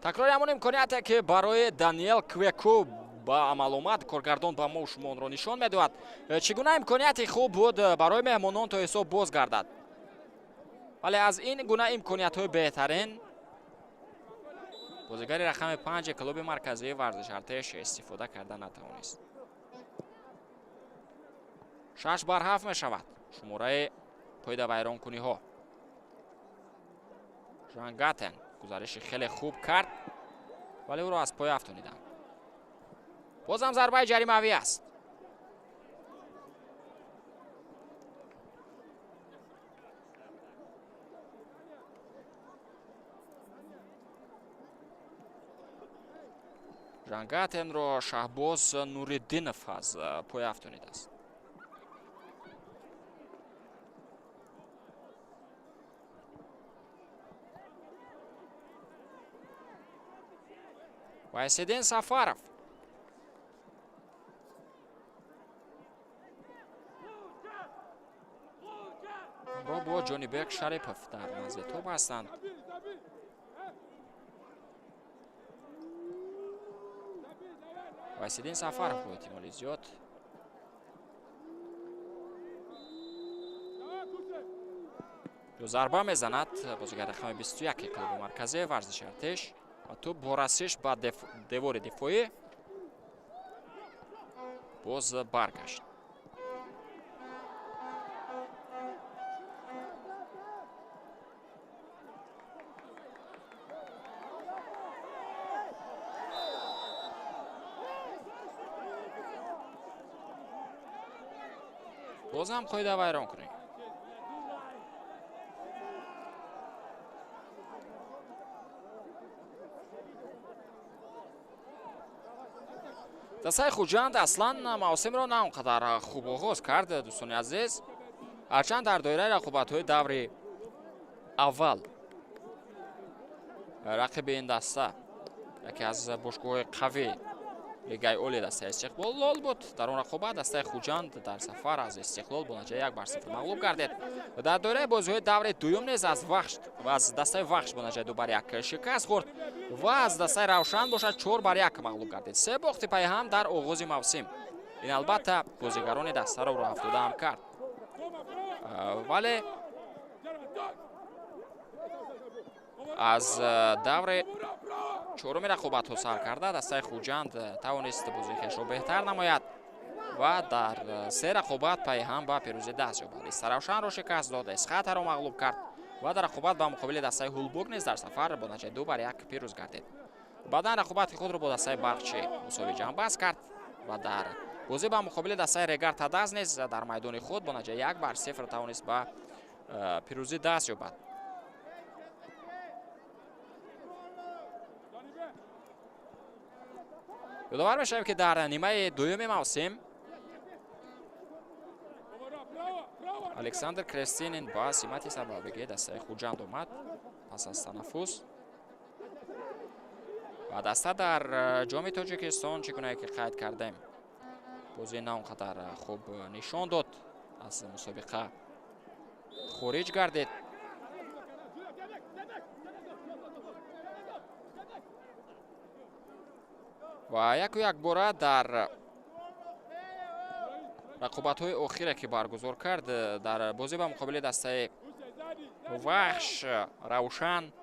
такрори ҳамон имконияте ки барои Даниэл Квеку ба амал омад, коргардон ба мо шумо онро нишон медиҳад. чӣ гуна имконияти хуб буд барои меҳмонон то ҳисоб боз гардад. ولی از این گونه امکانیت‌های بهترین بازیگر رقم 5 کلوب مرکزی ورزش ارتش استفاده کرده نتوانست. 6-7 می شود شماره پایده ویرانکنی ها. ژان گاتن گزارش خیلی خوب کرد ولی او را از پای افتانیدند. بازم ضربه جریمه‌ای است. ژان گاتن را شهباز نوردینов از پای افتانیده است. وایسیدین سفارов را با جانیبک شریپов در نزد توپ هستند. وایسیدین سفارов با احتمال زیاد دو ضربه میزند بازیگر رقم 21 کلوب مرکزی ورزش ارتش و توپ با رسش به دیوار دفاعی باز برگشت. باز هم قاعده ویران کنیم. دستای خوجند اصلا موسم را نه اونقدر خوب آغاز کرد دوستان عزیز، هرچند در دایره رقابت‌های دور اول رقیب این دسته یکی از باشگاه‌های قوی لیگای اولی دسته استقلال بود. در اون رقابت دسته خوجند در سفر از استقلال با نتیجه 1-0 مغلوب گردید و در دوره بازی‌های دور دوم نیز از دسته وخش با نتیجه 2-1 شکست خورد و از دسته روشن باشد 4-1 مغلوب گردید. 3 باخت پی هم در آغاز موسم. این البته بازیگران دسته را راه افتاده هم کرد، ولی از دور چهارم رقابت ها سر کرده دسته خوجند توانست بازی خویش را بهتر نماید و در 3 رقابت پی هم به پیروزی دست یابد. دسته روشن را شکست داد، اسخط را مغلوب کرد و در رقابت به مقابل دسته هولبورگ نیز در سفر با نتیجه 2-1 پیروز گردید. بعدا رقابت خود را با دسته برقچی مساوی جنببست کرد و در بازی به مقابل دسته رگر تدز نیز در میدان خود با نتیجه 1-0 توانست به پیروزی دست یابد. یادآور میشویم که در نیمه دوم موسم الکساندر کرستینین با سمت سرمربیگری دسته خوجند آمد پس از تنفس و دسته در جام تاجیکستان چگونه که قید کردیم بازی نه اونقدر خوب نشان داد، از مسابقه خارج گردید. و یک باره در رقابت‌های اخیره که برگزار کرد در بازی به مقابل دسته وخش روشن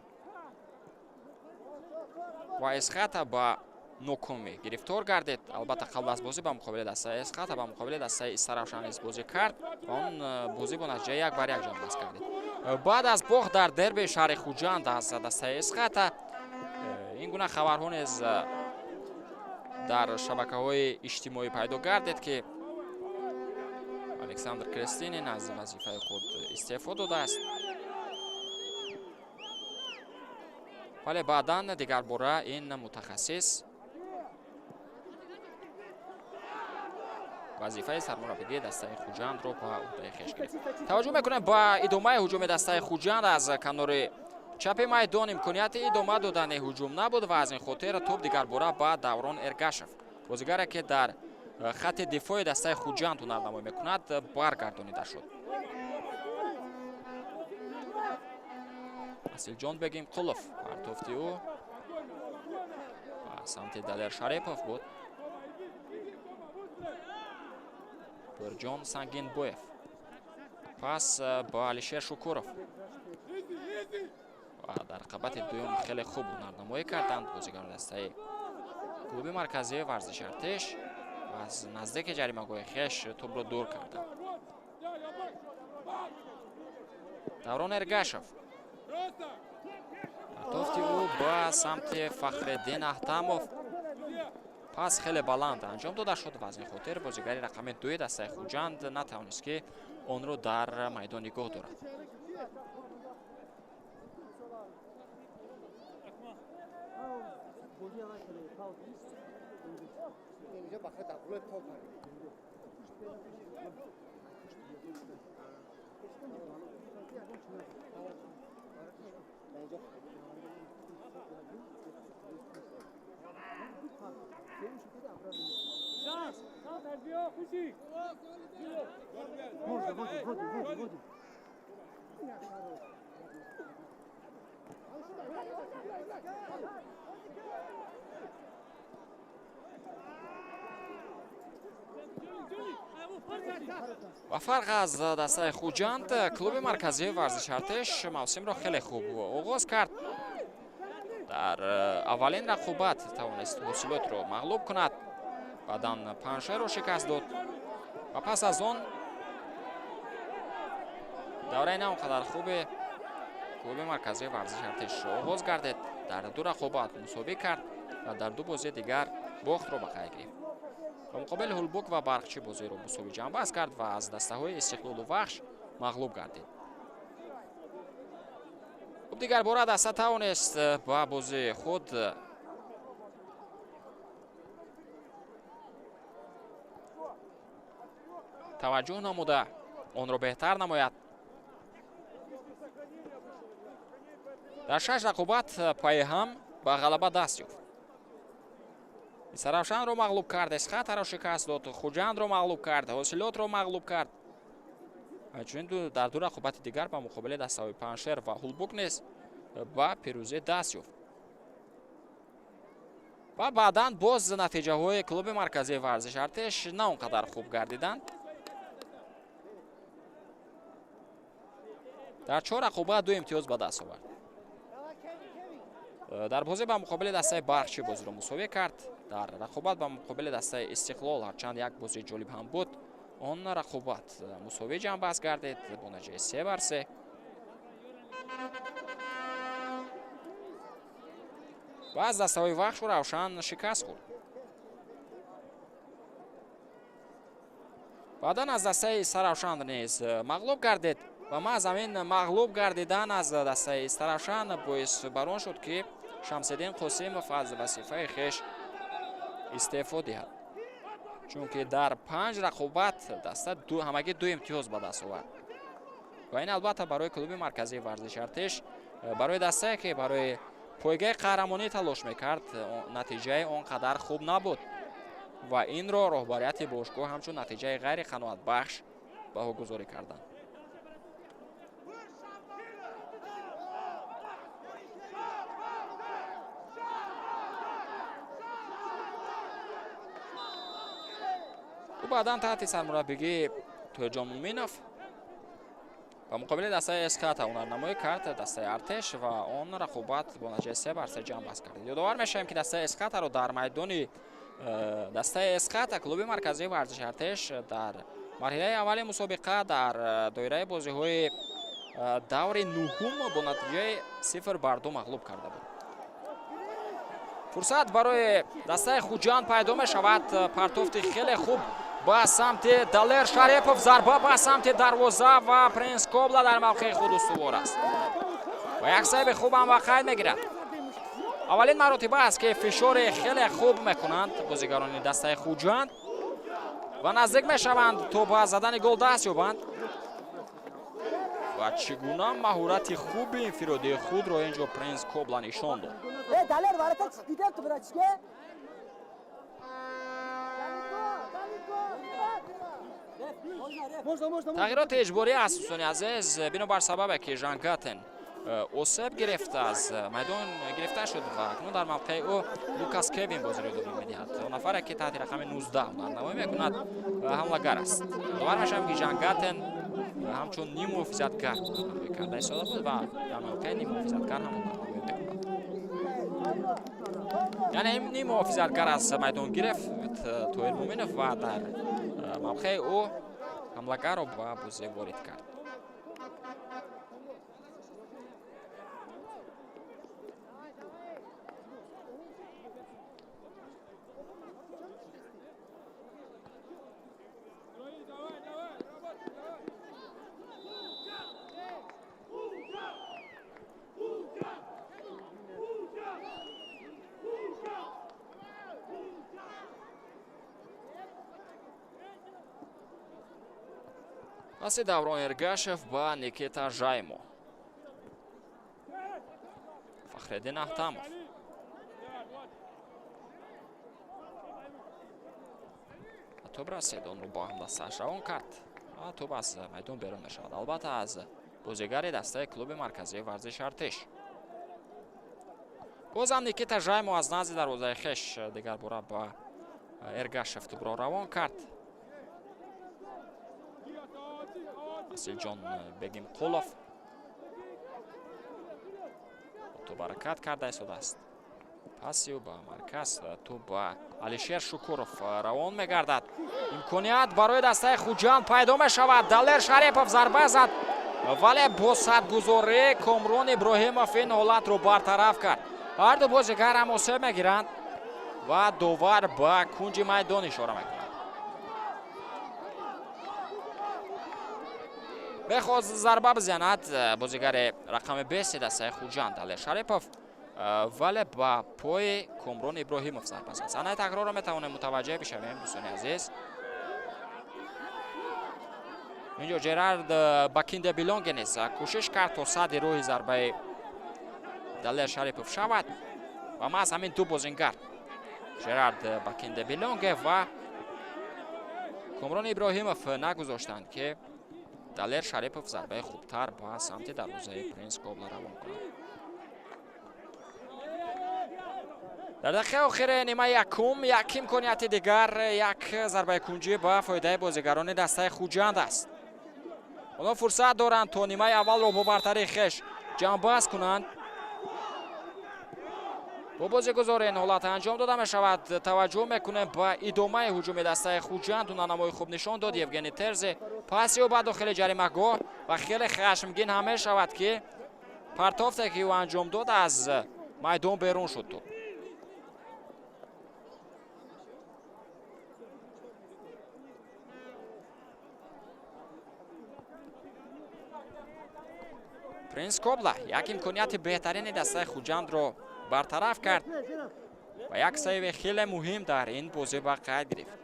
و اسخط با ناکامی گرفتار گردید. البته قبل از بازی به مقابل دسته اسخط به مقابل دسته استراوشن بازی کرد و اون بازی با نتیجه 1-1 جنببست گردید. بعد از باخت در دربی شهر خوجند از دسته اسخط این گونه خبرها نیز در شبکه‌های اجتماعی پیدا گردید که الکساندر کرستینین از وظیفه خود استعفا داده است، ولی بعداً دیگر باره این متخصص وظیفه سرمربیگری دسته خوجند را به عهده خویش گرفت. توجه میکنیم با ادامه هجوم دسته خوجند از کنار چپ میدان امکانیت ادامه دادن هجوم نبود و از این خاطر توپ دیگر باره به دوران ارگاشف بازیگری که در خط دفاع دسته خوجند هنرنمایی میکند برگردانیده شد. اسیلجان بگیم قلوف پرتافتی او سمت دلر شریپов بود. برجان سنگین بویف پس با علیشیر شکورов و در رقابت دوم خیلی خوب هنرنمایی کردند بازیکنان دسته کلوب مرکزی ورزش ارتش و از نزدیک جریمه‌گاه خویش توپ را دور کردند. دوران ارگاشف توفتی او با سمت فخرالدین احتموف پس خیلی بلند انجام داده شد و از این خاطر بازیگر رقم 2 دسته خوجند نتوانست که آن را در میدان نگاه دارد. و فرق از دسته خوجند کلوب مرکزی ورزش ارتش موسم را خیلی خوب آغاز کرد. در اولین رقابت توانست حاصلات را مغلوب کند، بعداً پنجشیر را شکست داد و پس از آن دوره نه اونقدر خوب کلوب مرکزی ورزش ارتش آغاز گردید. در دو رقابت مساوی کرد و در دو بازی دیگر باخت را به خیر گرفت. و مقابل هولبوک و برقچی بازی را مساوی جنبست کرد و از دسته های استقلال و وحش مغلوب گردید. خب دیگر باره دسته توانست با بازی خود توجه نموده آن را بهتر نماید. در 6 رقابت پای هم با غلبه دست یافت. سرافشان را مغلوب کرد، اسخط را شکست داد، خوجند را مغلوب کرد، حاصلات را مغلوب کرد. چون در دو رقابت دیگر با مقابل دسته پنجشیر و هولبوک نیز با پیروزی دست یافت. و بعداً باز نتیجه های کلوب مرکزی ورزش ارتش نه اونقدر خوب گردیدند. در 4 رقابت 2 امتیاز به دست آورد. در بازی با مقابل دسته برقچی بازی را مساوی کرد. در رقابت با مقابل دسته استقلال هرچند یک بازی جالب هم بود، آن رقابت مساوی جنبست گردید با نتیجه 3-3. و از دسته های وحش و روشن شکست خورد. بعدا از دسته سرافشان نیز مغلوب گردید و ما از همین مغلوب گردیدن از دسته سرافشان باعث بران شد که شمس‌الدین قاسمov از وظیفه خویش استعفا دهد، چون که در 5 رقابت دسته همگی 2 امتیاز به دست آورد. و این البته برای کلوب مرکزی ورزش ارتش، برای دسته که برای پایگاه قهرمانی تلاش میکرد، نتیجه آنقدر خوب نبود و این را رهبریت باشگاه همچون نتیجه غیر قناعت بخش بهاگذاری کردند. و بعدا تحت سرمربیگی تویرجان مومینوف و مقابل دسته اسکات هنرنمایی کرد دسته ارتش و آن رقابت با نتیجه 3-3 جمع بست کرد. یادآور میشیم که دسته اسکات را در میدان دسته اسکات کلوب مرکزی ورزش ارتش در مرحله اول مسابقه در دایره بازی‌های دور نهم با نتیجه 0-2 مغلوب کرده بود. فرصت برای دسته خوجند پیدا می‌شود. پرتافت خیلی خوب با سمت دالر شریفов، ضربه با سمت دروازه و پرنس کوبلا در موقع خود استوار است و یک سیو خوب هم وقت میگیرد. اولین مراتبه است که فشار خیلی خوب میکنند بازیگران دسته خوجند و نزدیک میشوند تا با زدن گل دست یابند و چگونه مهارت خوب انفرادی خود را اینجا پرنس کوبلا نشان داد. تغییرات اجباری اساسانی عزیز بنابر سبب که ژان گاتن осеб гирифта аз майдон гирифта шуд ва акнун дар мавқеи ӯ Лукас Кевин бозиро идома медиҳад. Он нафаре ки таҳти рақами 19 дар намоӣ мекунад ҳамлагар аст. Довар мешавем ки Ҷангатен ҳамчун ним муҳофизатгар намоӣ карда истода буд ва дар мавқеи ним муҳофизаткар ҳамон намоӣ мекунад. яъне ним муҳофизатгар аз майдон гирифт Тоҳир Муъминов ва дар мавқеи ӯ ҳамлагарро ба бозӣ ворид кард. паси Даврон Эргашев ба Никита Жаймо. Фахреддин Аҳтамов. Тӯб расид, онро бо ҳамдастааш равон кард. Тӯб аз майдон берун мешавад. Албатта аз бозигари дастаи клуби марказии варзиши Артиш. бозам Никита Жаймо аз назди дарвозаи хеш дигар бора ба Эргашев тӯбро равон кард. Асилҷон Бегимқулов тӯб ҳаракат карда истодааст. пасиу ба марказ тӯб ба Алишер Шукуров равон мегардад. имконият барои дастаи Хуҷанд пайдо мешавад. Далер Шарипов зарба зад, вале бо садгузорӣ Комрон Иброҳимов ин ҳолатро бартараф кард. ҳарду бозигар ҳам осеб мегиранд ва довар ба кунҷи майдон ишора мекунад. мехост зарба бизанад бозигари рақами 20 дастаи Хуҷанд Далер Шарипов, вале ба пои Комрон Иброҳимов зарба зад. санаи такрорро метавонем мутаваҷҷеҳ бишавем дӯстони азиз. инҷо Ҷерард Бакиндебилонге низ кӯшиш кард то садди роҳи зарбаи Далер Шарипов шавад ва маҳз ҳамин ду бозингар Ҷерард Бакиндебилонге ва Комрон Иброҳимов нагузоштанд ки Далер Шарипов зарбаи хубтар ба самти дарвозаи Принс Кобла равон кунад. дар дақиқаи охири нима якум як имконияти дигар, як зарбаи кунҷӣ ба фоидаи бозигарони дастаи Хуҷанд аст. онҳо фурсат доранд то нимаи аввалро бо бартарии хеш ҷамъбаст кунанд. бо бозигузори ин ҳолат анҷом дода мешавад. таваҷҷӯҳ мекунем ба идомаи ҳуҷуми дастаи Хуҷанд. намои хуб нишон дод Евгений Терзи. пасиу ба дохили ҷаримагоҳ ва хеле хашмгин ҳам мешавад ки партофте ки ӯ анҷом дод аз майдон берун шуд. Принс Кобла як имконияти беҳтарини дастаи Хуҷандро бартараф кард ва як сейви хеле муҳим дар ин бозӣ ба қайд гирифт.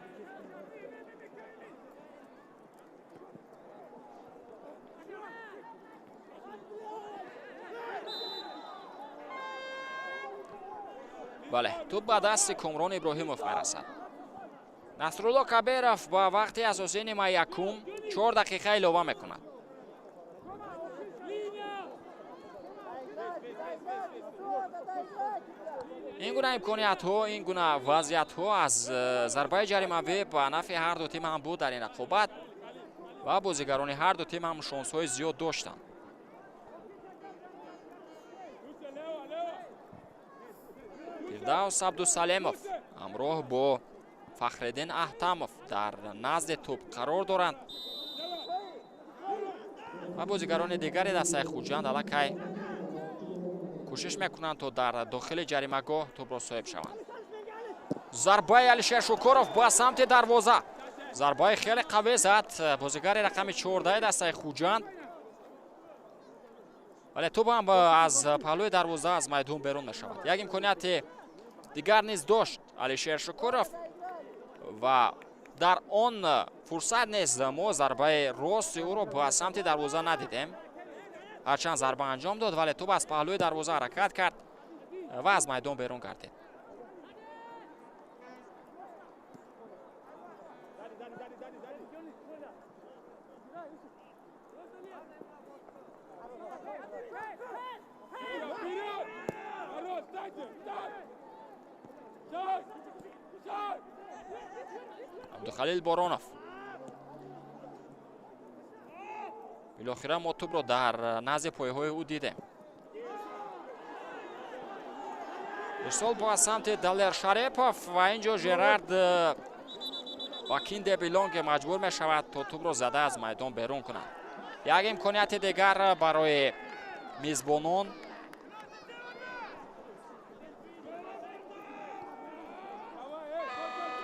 бале, тӯб ба дасти Комрон Иброҳимов мерасад. Насрулло Кабиров ба вақти асосии нимаи якум 4 дақиқа илова мекунад. ин гуна имкониятҳо, ин гуна вазъиятҳо аз зарбаи ҷаримавӣ ба нафъи ҳарду тим ҳам буд дар ин рақобат ва бозигарони ҳарду тим ҳам шонсҳои зиёд доштанд. Фирдавс Абдусалемов ҳамроҳ бо Фахреддин Аҳтамов дар назди тӯб қарор доранд ва бозигарони дигари дастаи Хуҷанд аллакай кӯшиш мекунанд то дар дохили ҷаримагоҳ тӯбро соҳиб шаванд. зарбаи Алишер Шукуров ба самти дарвоза. зарбаи хеле қавӣ зад бозигари рақами 14 дастаи Хуҷанд, вале тӯб ҳам аз паҳлӯи дарвоза аз майдон берун мешавад. як имконияти дигар низ дошт Алишер Шукуров ва дар он фурсат низ мо зарбаи рости ӯро ба самти дарвоза надидем. ҳарчанд зарба анҷом дод, вале тӯб аз паҳлӯи дарвоза ҳаракат кард ва аз майдон берун гардид. абдухалил боронов билохира мо тӯбро дар назди пояҳои ӯ дидем. ирсол бо аз самти Далер Шарипов ва ин ҷо Жерард ва Кинде Билонге маҷбур мешавад то тӯбро зада аз майдон берун кунад. як имконияти дигар барои мизбонон.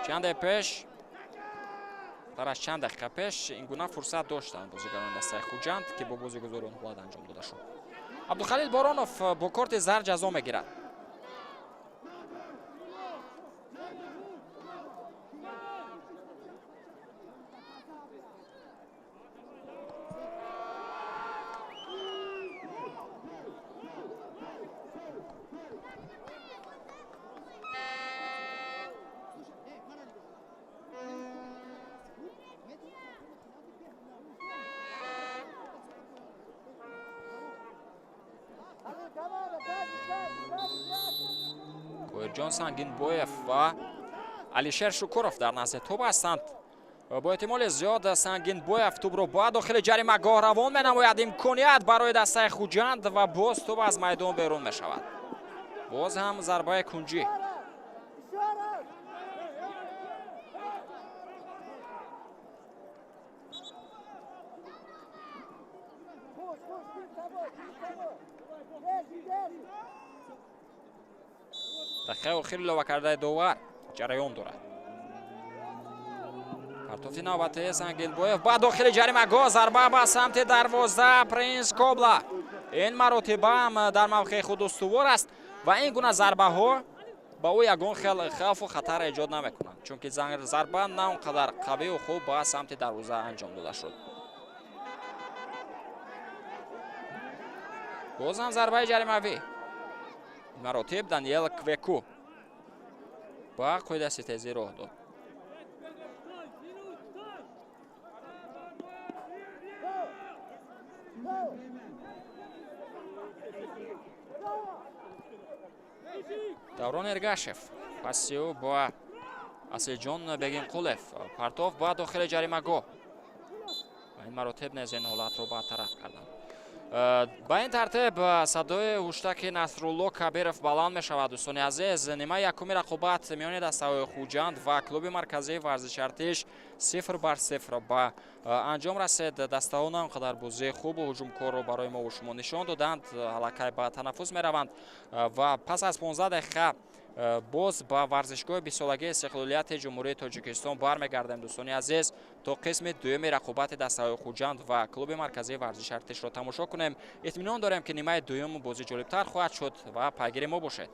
чанде пеш тар аз чанд дақиқа пеш ин гуна фурсат доштанд бозигарони дастаи Хуҷанд ки бо бозигузори онҳо анҷом дода шуд. Абдухалил Боронов бо корти зар ҷазо мегирад. коирҷон Сангинбоев ва Алишер Шукуров дар назди тӯб ҳастанд. бо эҳтимоли зиёд Сангинбоев тӯбро ба дохили ҷаримагоҳ равон менамояд. имконият барои дастаи Хуҷанд ва боз тӯб аз майдон берун мешавад. боз ҳам зарбаи кунҷӣ. дақиқаи охир илова кардаи довар ҷараён дорад. партофи навбатаи Сангинбоев ба дохили ҷаримагоҳ зарба ба самти дарвоза Принс Кобла. ин маротиба ҳам дар мавқеи худ устувор аст ва ин гуна зарбаҳо ба ӯ ягон хавфу хатар эҷод намекунанд, чунки зарба на он қадар қавию хуб ба самти дарвоза анҷом дода шуд. боз ҳам зарбаи ҷаримавӣ. маротиб Даниэл Квеку ба қоидаси тезӣ роҳ дод. Даврон Эргашев паси ӯ ба Асилҷон Бегимқулев. партоф ба дохили ҷаримагоҳ. ин маротиб нез ин ҳолатро бартараф карданд. ба ин тартиб садои ҳуштаки Насрулло Кабиров баланд мешавад. дӯстони азиз, нимаи якуми рақобат миёни дастаҳои Хуҷанд ва клуби марказии варзиши Артиш 0-0 ба анҷом расид. дастаҳо на он қадар бозии хубу ҳуҷумкорро барои мо ва шумо нишон доданд. аллакай ба танаффус мераванд ва пас аз 15 дақиқа боз ба варзишгоҳи бисолагии истиқлолияти ҷумҳурии Тоҷикистон бармегардем. дӯстони азиз, то қисми дуюми рақобати дастаҳои Хуҷанд ва клуби марказии варзиши Артишро тамошо кунем. эҳтиминон дорем ки нимаи дуюм бозӣ ҷолибтар хоҳад шуд ва пайгири мо бошед.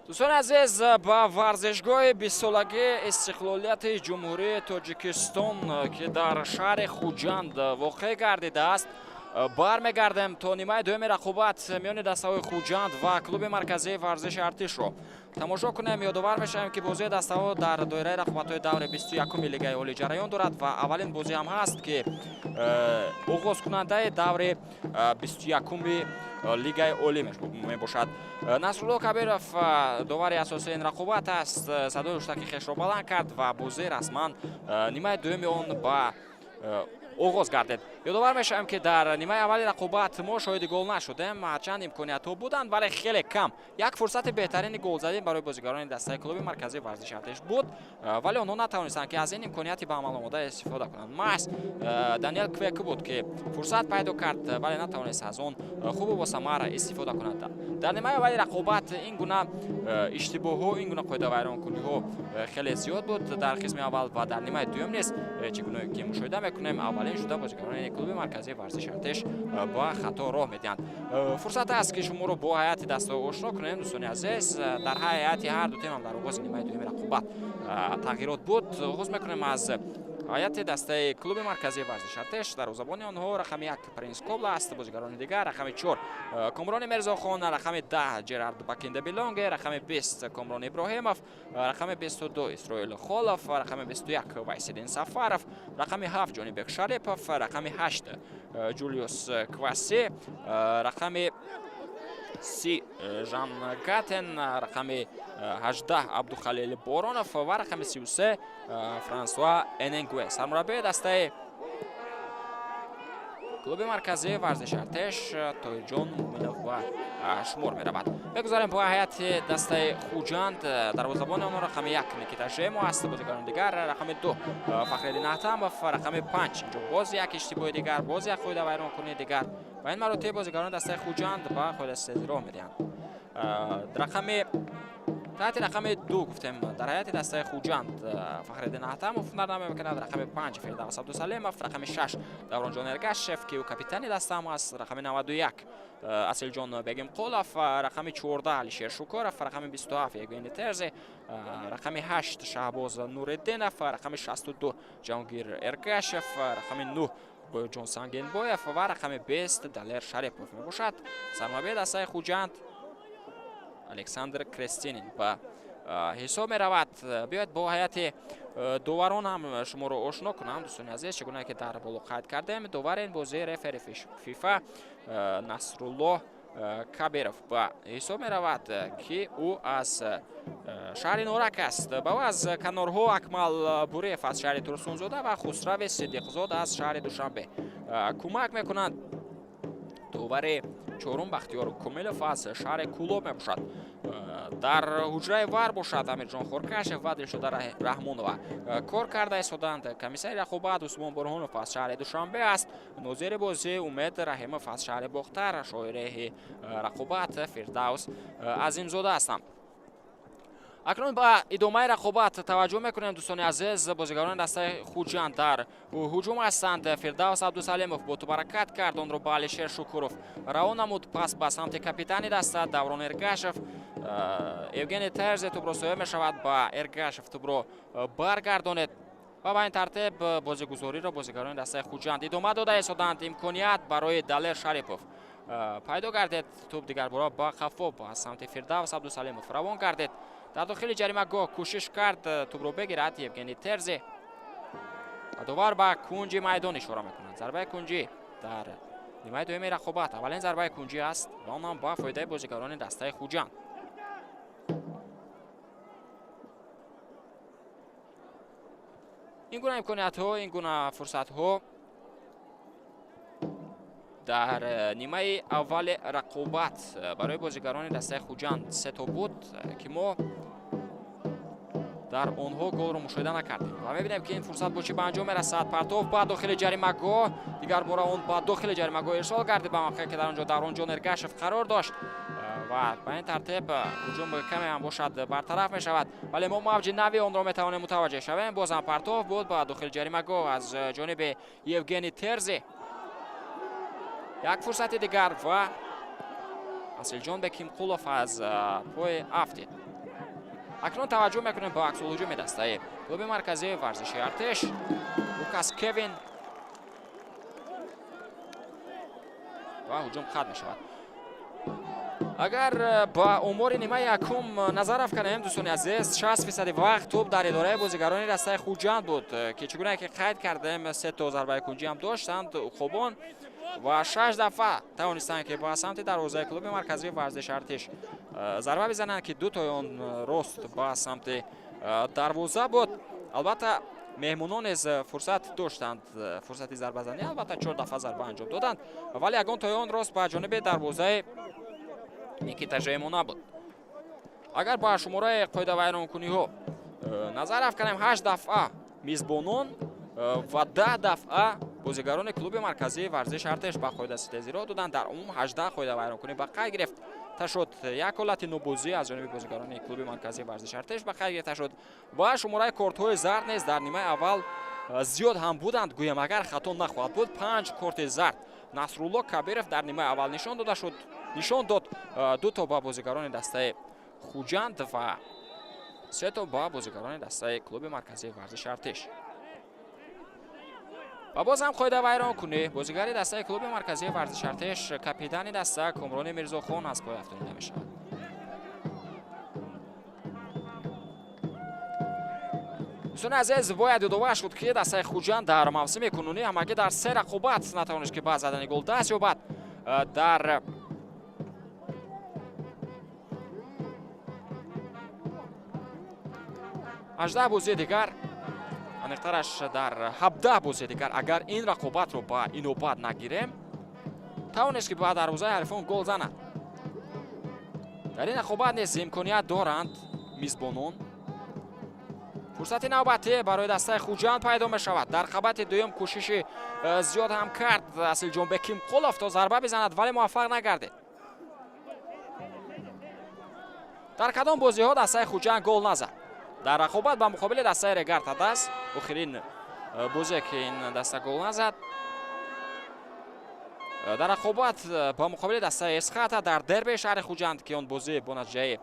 دوستان عزیز، با ورزشگاه 20 سالگی استقلالیت جمهوری تاجیکستان که در شهر خوجند واقع گردیده است برمیگردیم تا نیمه دوم رقابت میان دسته‌های خوجند و کلوب مرکزی ورزش ارتش رو تماشا کنیم. یادآور میشیم که بازی دسته‌ها در دایره رقابت‌های دور 21 لیگ عالی جریان دارد و اولین بازی هم هست که آغاز کننده دور 21 لیگ عالی می باشد. نصرالله کبیرов داور اساسی این رقابت است. صدای هشتکی خویش را بلند کرد و بازی رسما نیمه دوم آن با آغاز گردید. یادآور میشم که در نیمه اول رقابت ما شاهد گل نشدیم. چند امکانیت ها بودند ولی خیلی کم. یک فرصت بهترین گل زدن برای بازیگران دسته کلوب مرکزی ورزش ارتش بود ولی آنها نتوانستند که از این امکانیت به عمل آمده استفاده کنند. محض دانیل کویک بود که فرصت پیدا کرد ولی نتوانست از آن خوب و با ثمر استفاده کند. در نیمه اول رقابت این گونه اشتباه ها، این گونه قاعده ویرانکنی ها خیلی زیاد بود در قسم اول و در نیمه دوم نیز چگونه که مشاهده میکنیم اولین شده بازیگران کلوب مرکزی ورزش ارتش با خطا راه میدهند. فرصت است که شما رو با هیئت دسته آشنا کنیم. دوستان عزیز، در هیئت هر دو تیم هم در آغاز نیمه دوم رقابت تغییرات بود. آغاز میکنیم از هیئت دسته کلوب مرکزی ورزش ارتش. در زبان آنها رقم 1 پرنس کوبل است، بازیگران دیگر رقم 4 کامران میرزاخان، رقم 10 جرارد باکینده بیلونگ، رقم 20 کامران ابراهیموف، رقم 22 اسرائیل خالف، رقم 21 وایسیدین سفارов، رقم 7 جانبک شریپов، رقم 8 جولیوس کواسی، رقم 30 ژان گاتن، رقم 18 عبدالخلیل بارانов و رقم 33 فرانسوا اننگوه. سرمربی دسته کلوب مرکزی ورزش ارتش طاهرجان مومنов و شمار می رود. بگذاریم با هیئت دسته خوجند. دروازه‌بان آن رقم 1 نیکیتا ژیمو است، بازیگران دیگر رقم 2 فخرالدین احتمov، رقم 5 اینجا باز یک اشتباه دیگر، باز یک قاعده ویرانکنی دیگر و این مراتب بازیگران دسته خوجند با خود استراحت میدهند. تحت رقم 2 گفتیم در هیئت دسته خوجند فخرالدین احتمov نام میکند، رقم 5 فردوس عبدالسلیمov، رقم 6 دوران جان ارگشف که او کاپیتان دسته هم است، رقم 91 اصیل جان بیگم قولف، رقم 14 علیشیر شکورov، رقم 27 یگین ترزی، رقم 8 شهباز نوردینov، رقم 62 جهانگیر ارگشف، رقم 9 جان سنگین بویف و رقم 20 دلیر شریپov می باشد. سرمربی دسته خوجند الکساندر کرستینین با حساب می رود. بیاید با هیئت داوران هم شما رو آشنا کنم. دوستان عزیز، چگونه که در بالا قید کردیم داور این بازی رفری فیفا نصرالله کبیرov با حساب می رود که او از شهر نورک است. با او از کنارها اکمل بوریف از شهر ترسونزاده و خسرو صدیقزاده از شهر دوشنبه کمک می کنند. داور چهارم بختیار کمیلوف از شهر کولوب می باشد. در حجره ور باشد امیرجان خورکشف و دلشده رحمونова کار کرده ایستادند. کمیسر رقابت عثمان برهانوف از شهر دوشنبه است. ناظر بازی امید رحیموف از شهر باختر. شاعره رقابت فردوس عظیمزاده هستند. акнун ба идомаи рақобат таваҷҷӯҳ мекунем дӯстони азиз. Бозигарони дастаи Хуҷанд дар ҳуҷум ҳастанд. Фирдавс Абдусалимов бо тӯб ҳаракат кард, онро ба Алишер Шукуров равон намуд. Пас ба самти капитани даста Даврон Эргашев. Евгений Терзе тӯбро соҳиб мешавад, ба Эргашев тӯбро баргардонед ва ба ин тартиб бозигузориро бозигарони дастаи Хуҷанд идома дода истоданд. Имконият барои Далер Шарипов пайдо гардед. тӯб дигарбора ба Хаффоф аз самти Фирдавс Абдусалимов равон гардед. дар дохили ҷаримагоҳ кӯшиш кард тӯбро бигирад Евгений Терзе. давар ба кунҷи майдон ишора мекунад. зарбаи кунҷӣ дар нимаи дуюми рақобат. аввалин зарбаи кунҷӣ аст, онам ба фоидаи бозигарони дастаи Хуҷанд. ин гуна имкониятҳо, ин гуна фурсатҳо дар нимаи аввали рақобат барои бозигарони дастаи Хуҷанд сето буд ки мо дар онҳо голро мушоҳида накардем ва мебинем ки ин фурсат бо чӣ ба анҷом мерасад. Партов ба дохили ҷаримагоҳ, дигар бора он ба дохили ҷаримагоҳ ирсол гардид ба мавқеъе ки дар онҷо Давронҷон Эргашев қарор дошт ва ба ин тартиб ҳуҷум каме ҳам бошад бартараф мешавад, вале мо мавҷи нави онро метавонем мутаваҷҷеҳ шавем. Бозам Партов буд ба дохили ҷаримагоҳ аз ҷониби Евгений Терзе. як фурсати дигар ва Асилҷон Бекимқулов аз пои Афтин. акнун таваҷҷӯҳ мекунем ба аксулҳуҷуми дастаи клуби марказии варзиши Артеш. Лукас Кевин ва ҳуҷум қатъ мешавад. агар ба омори нимаи якум назар афканем дӯстони азиз, 60% вақт тӯб дар идораи бозигарони дастаи Хуҷанд буд ки чӣ гуна ки қайд кардем сето зарбаи кунҷӣ ҳам доштанд хобон ва 6 дафъа тавонистанд ки ба самти дарвозаи клуби марказии варзиши Артеш зарба бизананд ки дутои он рост ба самти дарвоза буд. албатта меҳмонон низ фурсат доштанд, фурсати зарбазанӣ. албатта 4 дафъа зарба анҷом доданд, вале ягон тои он рост ба ҷониби дарвозаи Никита Жеймона буд. агар ба шумораи қоидавайронкуниҳо назар афканем, 8 дафъа мизбонон ва 10 дафъа бозигарони клуби марказии варзиши Артеш ба қоида ситезиро доданд. дар умум 18 қоидавайронкунӣ ба қайд гирифт шуд. як ҳолати нобозӣ аз ҷониби бозигарони клуби марказии варзиши Артеш ба қайд гирифта шуд ва шумораи кортҳои зард низ дар нимаи аввал зиёд ҳам буданд. гӯям агар хато нахоҳад буд 5 корти зард Насрулло Кабиров дар нимаи аввал нишон дода шуд. нишон дод 2 то ба бозигарони дастаи Хуҷанд ва 3 то ба бозигарони дастаи клуби марказии варзиши Артеш. ва боз ҳам қоидавайронкунӣ бозигари дастаи клуби марказии варзиши Артеш капитани даста Комрони Мирзохон аз пой афтонида мешавад. дӯстони азиз, бояд ёдовар шуд ки дастаи Хуҷанд дар мавсими кунунӣ ҳамагӣ дар 3 рақобат натавонист ки ба задани гол даст ёбад. дар 18 бозии дигар, аниқтараш дар 17 бозии дигар агар ин рақобатро ба инобат нагирем, тавонист ки ба дарвозаи ҳарифон гол занад. дар ин рақобат низ имконият доранд мизбонон. фурсати навбатӣ барои дастаи Хуҷанд пайдо мешавад. дар қабати дуюм кӯшиши зиёд ҳам кард Асилҷон Бекимқулов то зарба бизанад, вале муваффақ нагардид. дар кадом бозиҳо дастаи Хуҷанд гол назад. дар рақобат ба муқобили дастаи Регар Тадас, охирин бозе ки ин даста гол назад. дар рақобат ба муқобили дастаи Эсхата дар дерби шаҳри Хуҷанд ки он бозӣ бо натиҷаи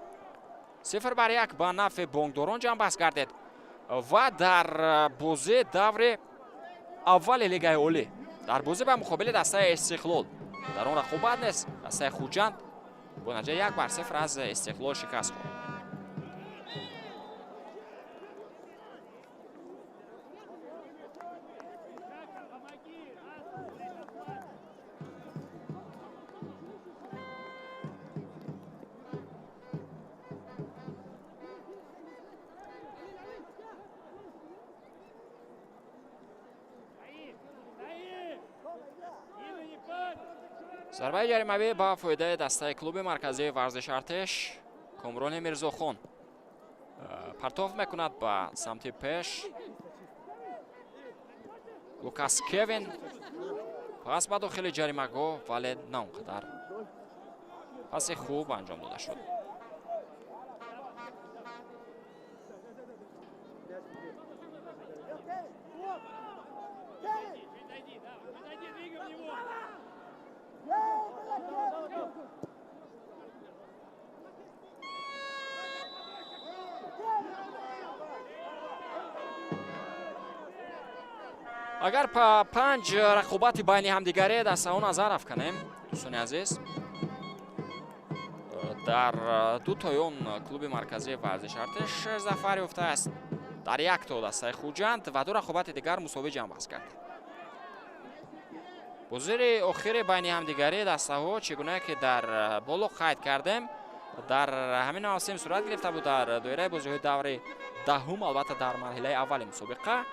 0-1 ба нафъи Бонгдорон ҷамъбаст гардид ва дар бозӣ даври аввали Лигаи Олӣ, дар бозӣ ба муқобили дастаи Истиқлол, дар он рақобат низ дастаи Хуҷанд бо натиҷаи 1-0 аз Истиқлол шикаст хӯрд. зарбаи ҷаримавӣ ба фоидаи дастаи клуби марказии варзиши Артеш. Комрони Мирзохон партов мекунад ба самти пеш. Лукас Кевин пас ба дохили ҷаримагоҳ, вале на он қадар паси хуб анҷом дода шуд. агар панҷ рақобати байни ҳамдигаре дастаҳо назар афканем, дӯстони азиз, дар дутоён клуби марказии варзиши артиш зафар ёфтааст. Дар якто дастаи Хуҷанд ва ду рақобати дигар мусовӣ ҷамъбаст кард. бозири охири байни ҳамдигари дастаҳо чӣ гуна ки дар боло қайд кардем, дар ҳамин мавсим сурат гирифта буд дар доираи бозиҳои даври даҳум, албатта дар марҳилаи аввали мусобиқа.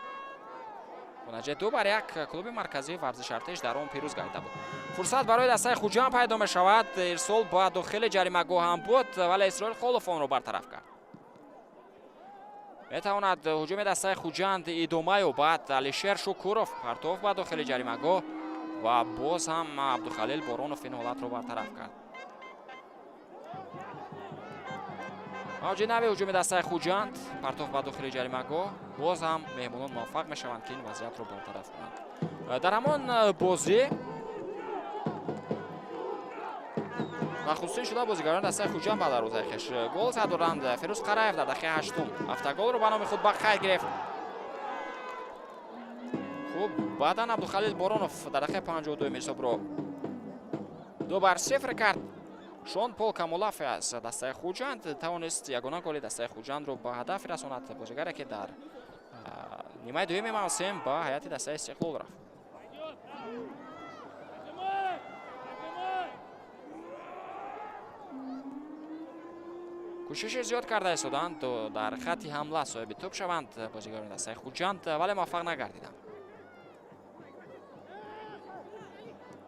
натиҷаи 2-1 клуби марказии варзиши артиш дар он пирӯз гардида буд. фурсат барои дастаи Хуҷанд пайдо мешавад. ирсол ба дохили ҷаримагоҳ ҳам буд, вале Исроил Холов онро бартараф кард. метавонад ҳуҷуми дастаи Хуҷанд идома ёбад. Алишер Шукуров партов ба дохили ҷаримагоҳ ва боз ҳам Абдухалил Боронов ин ҳолатро бартараф кард. мавҷи нави ҳуҷуми дастаи Хуҷанд, партов ба дохили ҷаримагоҳ, боз ҳам меҳмонон муваффақ мешаванд ки ин вазъиятро бартараф кунанд. дар ҳамон бозӣ нахустин шуда бозигарони дастаи Хуҷанд ба дарвозаи хеш гол задоранд. Фирӯз Қараев дар дақиқаи 8 автоголро ба номи худ ба қайд гирифт. хуб, баъдан Абдухалил Боронов дар дақиқаи 52 ҳисобро 2-0 кард. Шон Пол Камолаф аз дастаи Хуҷанд тавонист ягона голи дастаи Хуҷандро ба ҳадаф расонад. бозигаре ки дар нимаи дуюми мавсим ба ҳайати дастаи Истиқлол рафт. кӯшиши зиёд карда истоданд дар хатти ҳамла соҳиби тӯб шаванд бозигарони дастаи Хуҷанд, вале муваффақ нагардиданд.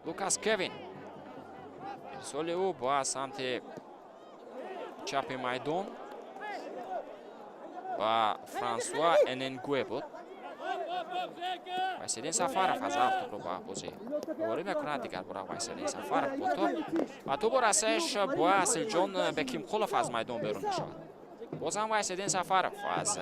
Лукас Кевин ирсоли ӯ ба самти чапи майдон ба Франсуа Эненгуе буд. Вайсидин Сафаров аз автобро ба бозӣ ворид мекунад. дигар бора Вайсидин Сафаров бо тӯб ва тӯбро расаеш ба Асилҷон Бекимқулов аз майдон берун мешавад. боз ҳам Вайсидин Сафаров аз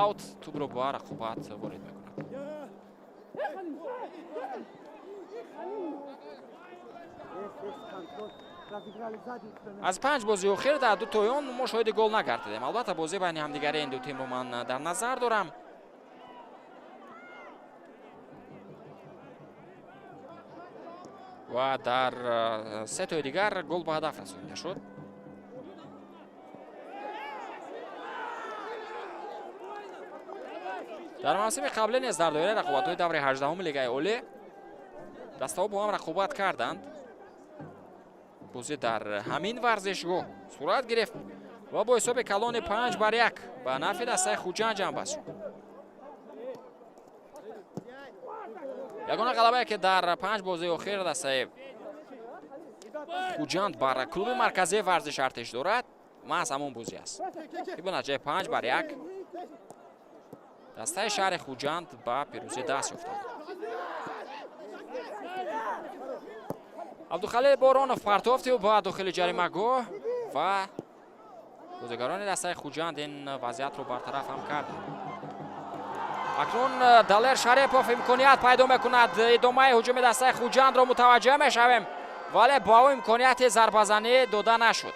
аут тӯбро ба рақобат ворид мекунад. аз 5 бозии охир дар дутоён мо шоҳиди гол нагардидем. албатта бозии байни ҳамдигари ин ду тимро ман дар назар дорам. ва дар сетои дигар гол ба ҳадаф расонида шуд. дар мавсими қаблӣ низ дар доираи рақобатҳои даври 18 лигаи олӣ дастаҳо бо ҳам рақобат карданд. бозӣ дар ҳамин варзишгоҳ сурат гирифт ва бо ҳисоби калони 5-1 ба нафъи дастаи Хуҷанд ҷамъбаст шуд. ягона ғалабае ки дар 5 бозии охир дастаи Хуҷанд бар клуби марказии варзиши артиш дорад, маҳз ҳамон бозӣ аст. бо натиҷаи 5-1 дастаи шаҳри Хуҷанд ба пирӯзӣ даст ёфтанд. Абдухалил Боронов партофти ба дохили ҷаримагоҳ ва бозигарони дастаи Хуҷанд ин вазъиятро бартараф ҳам карданд. акнун Далер Шарипов имконият пайдо мекунад. идомаи ҳуҷуми дастаи Хуҷандро мутаваҷҷеҳ мешавем, вале ба ӯ имконияти зарбазанӣ дода нашуд.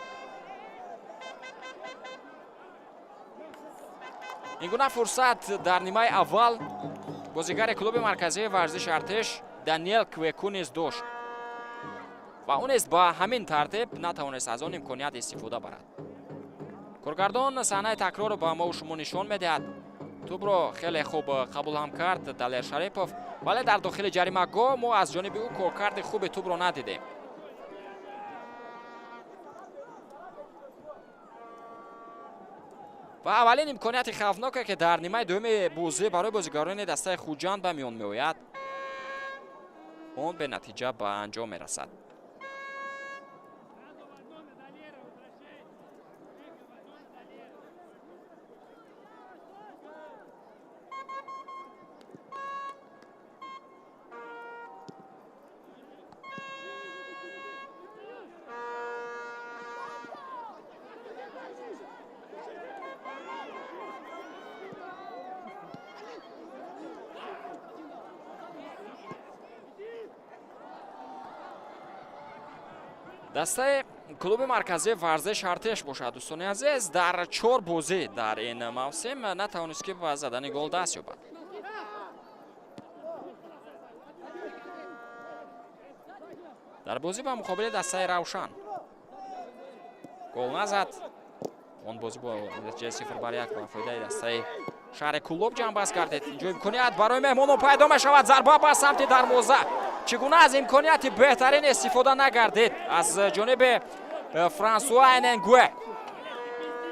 ин гуна фурсат дар нимаи аввал бозигари клуби марказии варзиши артиш Даниэл Квеку низ дошт ва ӯ низ ба ҳамин тартиб натавонист аз он имконият истифода барад. коргардон саҳнаи такрорро ба мо шумо нишон медиҳад. тӯбро хеле хуб қабул ҳам кард Далер Шарипов, вале дар дохили ҷаримагоҳ мо аз ҷониби ӯ коркарди хуби тӯбро надидем. ва аввалин имконияти хавфноке ки дар нимаи дуюми бозӣ барои бозигарони дастаи Хуҷанд ба миён меояд, он бенатиҷа ба анҷом мерасад. дастаи клуби марказии варзиш артеш бошад. Дӯстони азиз, дар 4 бозӣ дар ин мавсим натавонист ки ба задани гол даст ёбад. дар бозӣ ба муқобили дастаи Равшан гол назад. он бозӣ бо натиҷаи 0-1 ба фоидаи дастаи шаҳри Кулоб ҷанбаст гардид. инҷо имконият барои меҳмонон пайдо мешавад. зарба ба самти дарвоза. чӣ гуна аз имконияти беҳтарин истифода нагардид аз ҷониби Франсуа Эненгуэ.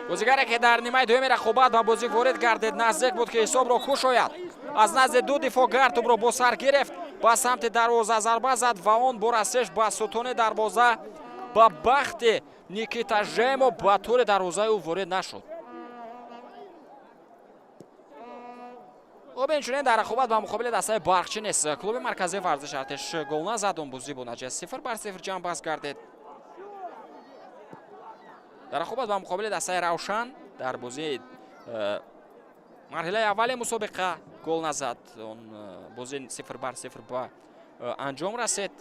бозигаре ки дар нимаи дуюми рақобат ба бозӣ ворид гардид, наздик буд ки ҳисобро кушояд. аз назди ду дифоъгар тӯбро бо сар гирифт, ба самти дарвоза зарба зад ва он бо расиш ба сутуни дарвоза. ба бахти Никита Жемо ба тури дарвозаи ӯ ворид нашуд. об инчунин дар рақобат ба муқобили дастаи Барқчӣ нест. клуби марказии варзиш артеш гол назад. он бозӣ бо натиҷаи 0-0 ҷанбаст гардид. дар рақобат ба муқобили дастаи Равшан дар бозии марҳилаи аввали мусобиқа гол назад. он бозӣ 0-0 ба анҷом расид.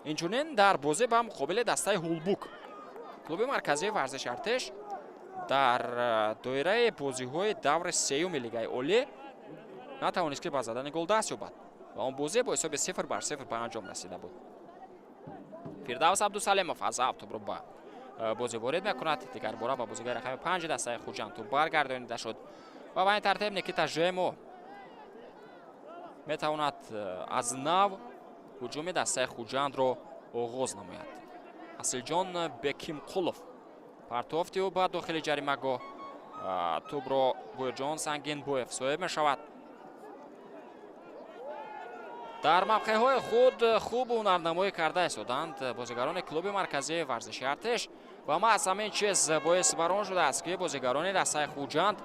инчунин дар бозӣ ба муқобили дастаи Ҳулбук клуби марказии варзиш артеш дар доираи бозиҳои даври сеюми лигаи олӣ натавонист ки ба задани гол даст ёбад ва он бозӣ бо ҳисоби 0-0 ба анҷом расида буд. Фирдавс Абдусалимов аз автобро ба бозӣ ворид мекунад. дигар бора ба бозигаи рақами 5 дастаи Хуҷанд тӯб баргардонида шуд ва ба ин тартиб Никита Жемо метавонад аз нав ҳуҷуми дастаи Хуҷандро оғоз намояд. Асилҷон Бекимқулов партофти ӯ ба дохили ҷаримагоҳ. тӯбро Буйрҷон Сангинбоев соҳиб мешавад. дар мавқеъҳои худ хуб ҳунарнамоӣ карда истоданд бозигарони клуби марказии варзиши артеш ва маҳз ҳамин чиз боис бар он шудааст ки бозигарони дастаи Хуҷанд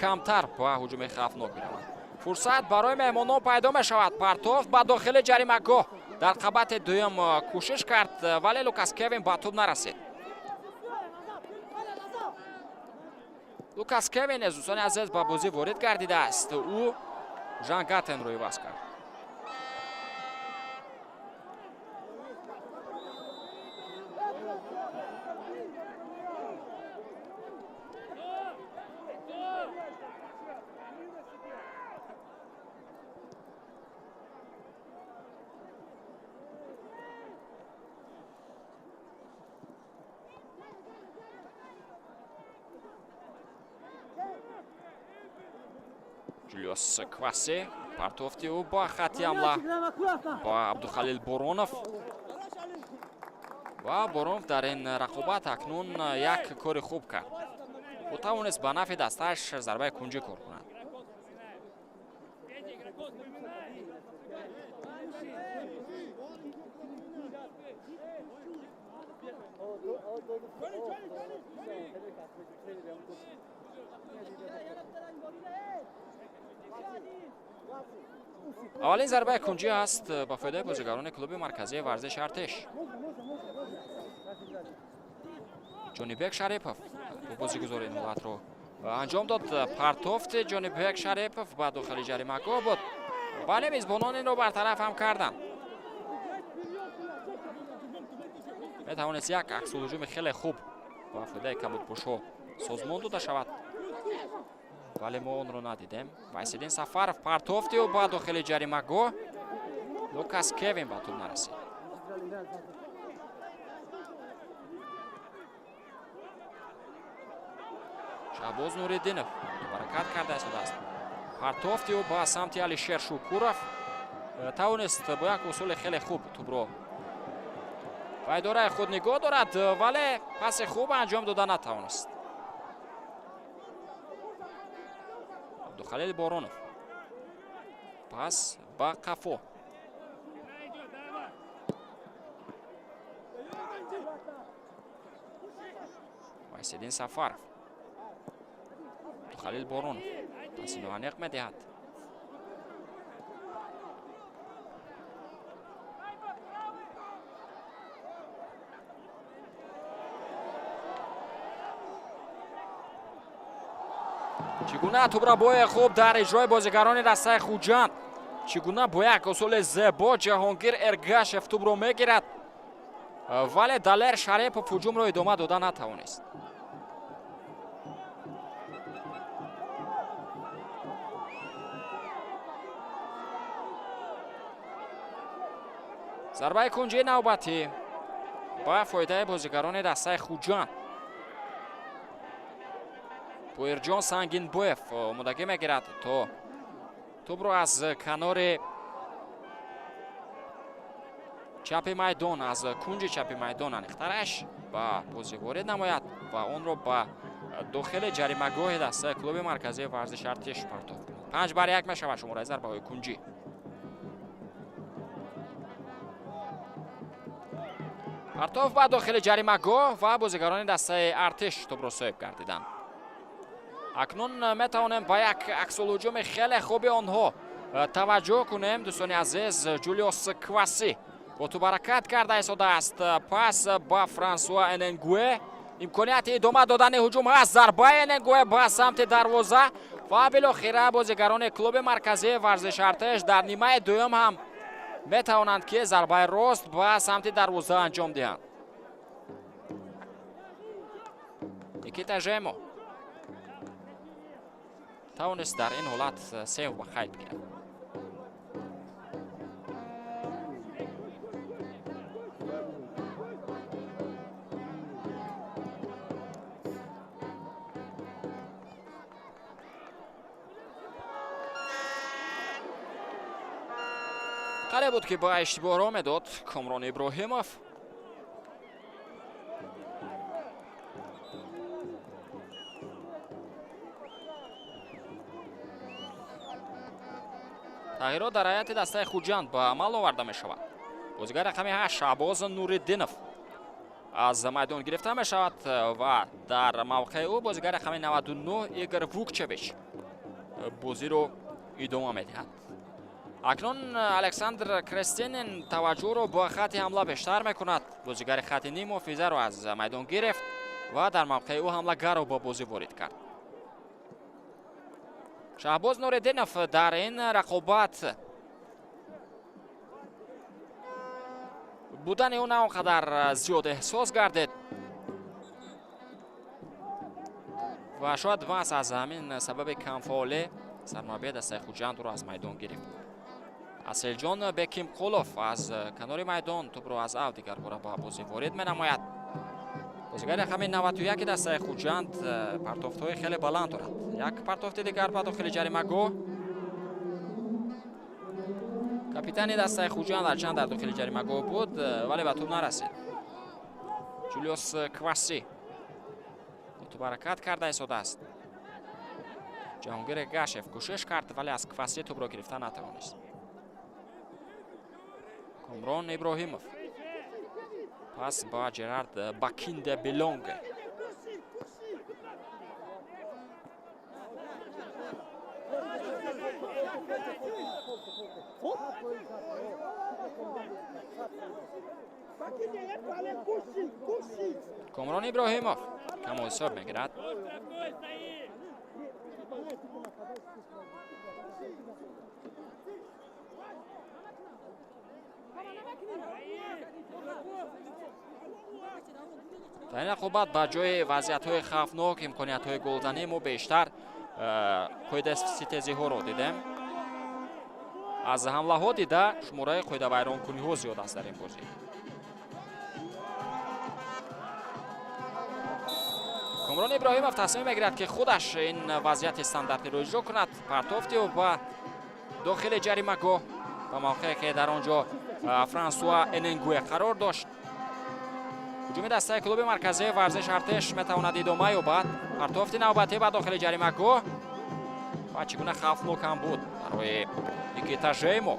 камтар ба ҳуҷуми хавфнок бираванд. фурсат барои меҳмонон пайдо мешавад. партофт ба дохили ҷаримагоҳ дар қабати дуюм кӯшиш кард, вале Лукас Кевин ба тӯб нарасид. Лукас Кевин аз дӯстони азиз ба бозӣ ворид гардидааст. ӯ Жан Гатенро иваз кард. Ҷулиос Квасе партофти ӯ ба хатти ҳамла ба Абдухалил Боронов ва Боронов дар ин рақобат акнун як кори хуб кард. ӯ тавонист ба нафи дастааш зарбаи кунҷӣ кор кунад. аввалин зарбаи кунҷӣ аст ба фоидаи бозигарони клуби марказии варзиши артеш. ҷонибек Шарипов бо бозигузори ин ҳолатро анҷом дод. партофти Ҷонибек Шарипов ба дохили ҷаримагоҳ буд, вале мизбонон инро бартараф ҳам карданд. метавонист як аксулҳуҷуми хеле хуб ба фоидаи кабудпӯшҳо созмон дода шавад, вале мо онро надидем. Вайсиддин Сафаров партофти ӯ ба дохили ҷаримагоҳ. Лукас Кевин ба тӯб нарасид. Шаҳбоз Нуриддинов баракат карда истодааст. партофти ӯ ба самти Алишер Шукуров тавонист бо як усули хеле хуб тӯбро ба идораи худ нигоҳ дорад, вале паси хуб анҷом дода натавонист. Абдухалил Боронов пас ба Қафо. Вайсиддин Сафаров. Абдухалил Боронов паси ноаниқ медиҳад. чӣ гуна тӯбра бои хуб дар иҷрои бозигарони дастаи Хуҷанд. чӣ гуна бо як усули зебо Ҷаҳонгир Эргашев тӯбро мегирад, вале Далер Шарипов ҳуҷумро идома дода натавонист. зарбаи кунҷии навбатӣ ба фоидаи бозигарони дастаи Хуҷанд. Пуирҷон Сангинбоев омодагӣ мегирад то тӯбро аз канори чапи майдон, аз кунҷи чапи майдон аниқтараш ба бозӣ ворид намояд ва онро ба дохили ҷаримагоҳи дастаи клуби марказии варзиши Артиш партов кунад. 5-1 мешавад шумораи зарбаҳои кунҷӣ. партов ба дохили ҷаримагоҳ ва бозигарони дастаи Артиш тӯбро соҳиб гардиданд. акнун метавонем ба як аксулҳуҷуми хеле хуби онҳо таваҷҷӯҳ кунем. дӯстони азиз, Ҷулиус Кваси бо тӯб ҳаракат карда истодааст. пас ба Франсуа Эненгуэ. имконияти идома додани ҳуҷум ҳаст. зарбаи Эненгуэ ба самти дарвоза ва билохира бозигарони клуби марказии варзиши Артиш дар нимаи дуюм ҳам метавонанд ки зарбаи рост ба самти дарвоза анҷом диҳанд. Никита Жемо тавонист дар ин ҳолат сейв ба хайт бигирад. қариб буд ки ба иштибоҳ роҳ медод Комрон Иброҳимов. тағйирот дар ҳайати дастаи Хуҷанд ба амал оварда мешавад. бозигари рақами 8 Шаҳбоз Нуриддинов аз майдон гирифта мешавад ва дар мавқеи ӯ бозигари рақами 99 Игор Вукчевич бозиро идома медиҳад. акнун Александр Крестинин таваҷҷӯҳро ба хати ҳамла бештар мекунад. бозигари хати ним ҳофизаро аз майдон гирифт ва дар мавқеи ӯ ҳамлагарро ба бозӣ ворид кард. Шаҳбоз Нуриддинов дар ин рақобат будани ӯ на он қадар зиёд эҳсос гардид ва шояд маҳз аз ҳамин сабаби камфаъолӣ сармураббии дастаи Хуҷандро аз майдон гирифт. Асилҷон Бекимқулов аз канори майдон тӯбро аз ав дигар бора ба бозӣ ворид менамояд. бозигари рақами 91 дастаи Хуҷанд партофтҳои хеле баланд дорад. як партофти дигар ба дохили ҷаримагоҳ. капитани дастаи Хуҷанд ҳарчанд дар дохили ҷаримагоҳ буд, вале ба тӯб нарасид. Ҷулиус Кваси тӯб ҳаракат карда истодааст. Ҷаҳонгир Эргашев кӯшиш кард, вале аз Кваси тӯбро гирифта натавонист. Комрон Иброҳимов пас ба Ҷерард Бакинде Белонге. Комрон Иброҳимов камолҳисоб мегирад. дар ин рақобат ба ҷои вазъиятҳои хавфнок, имкониятҳои голзанӣ мо бештар қоидаситезиҳоро дидем. аз ҳамлаҳо дида шумораи қоидавайронкуниҳо зиёд аст дар ин бозӣ. Комрон Иброҳимов тасмим мегирад ки худаш ин вазъияти стандартиро иҷро кунад. партофти ӯ ба дохили ҷаримагоҳ ба мавқее ки дар он ҷо Франсуа Эненгуэ қарор дошт. ҳуҷуми дастаи клуби марказии варзиши Артиш метавонад идома ёбад. партофти навбатӣ ба дохили ҷаримагоҳ ва чӣ гуна хавфнок ҳам буд барои Никита Жемо.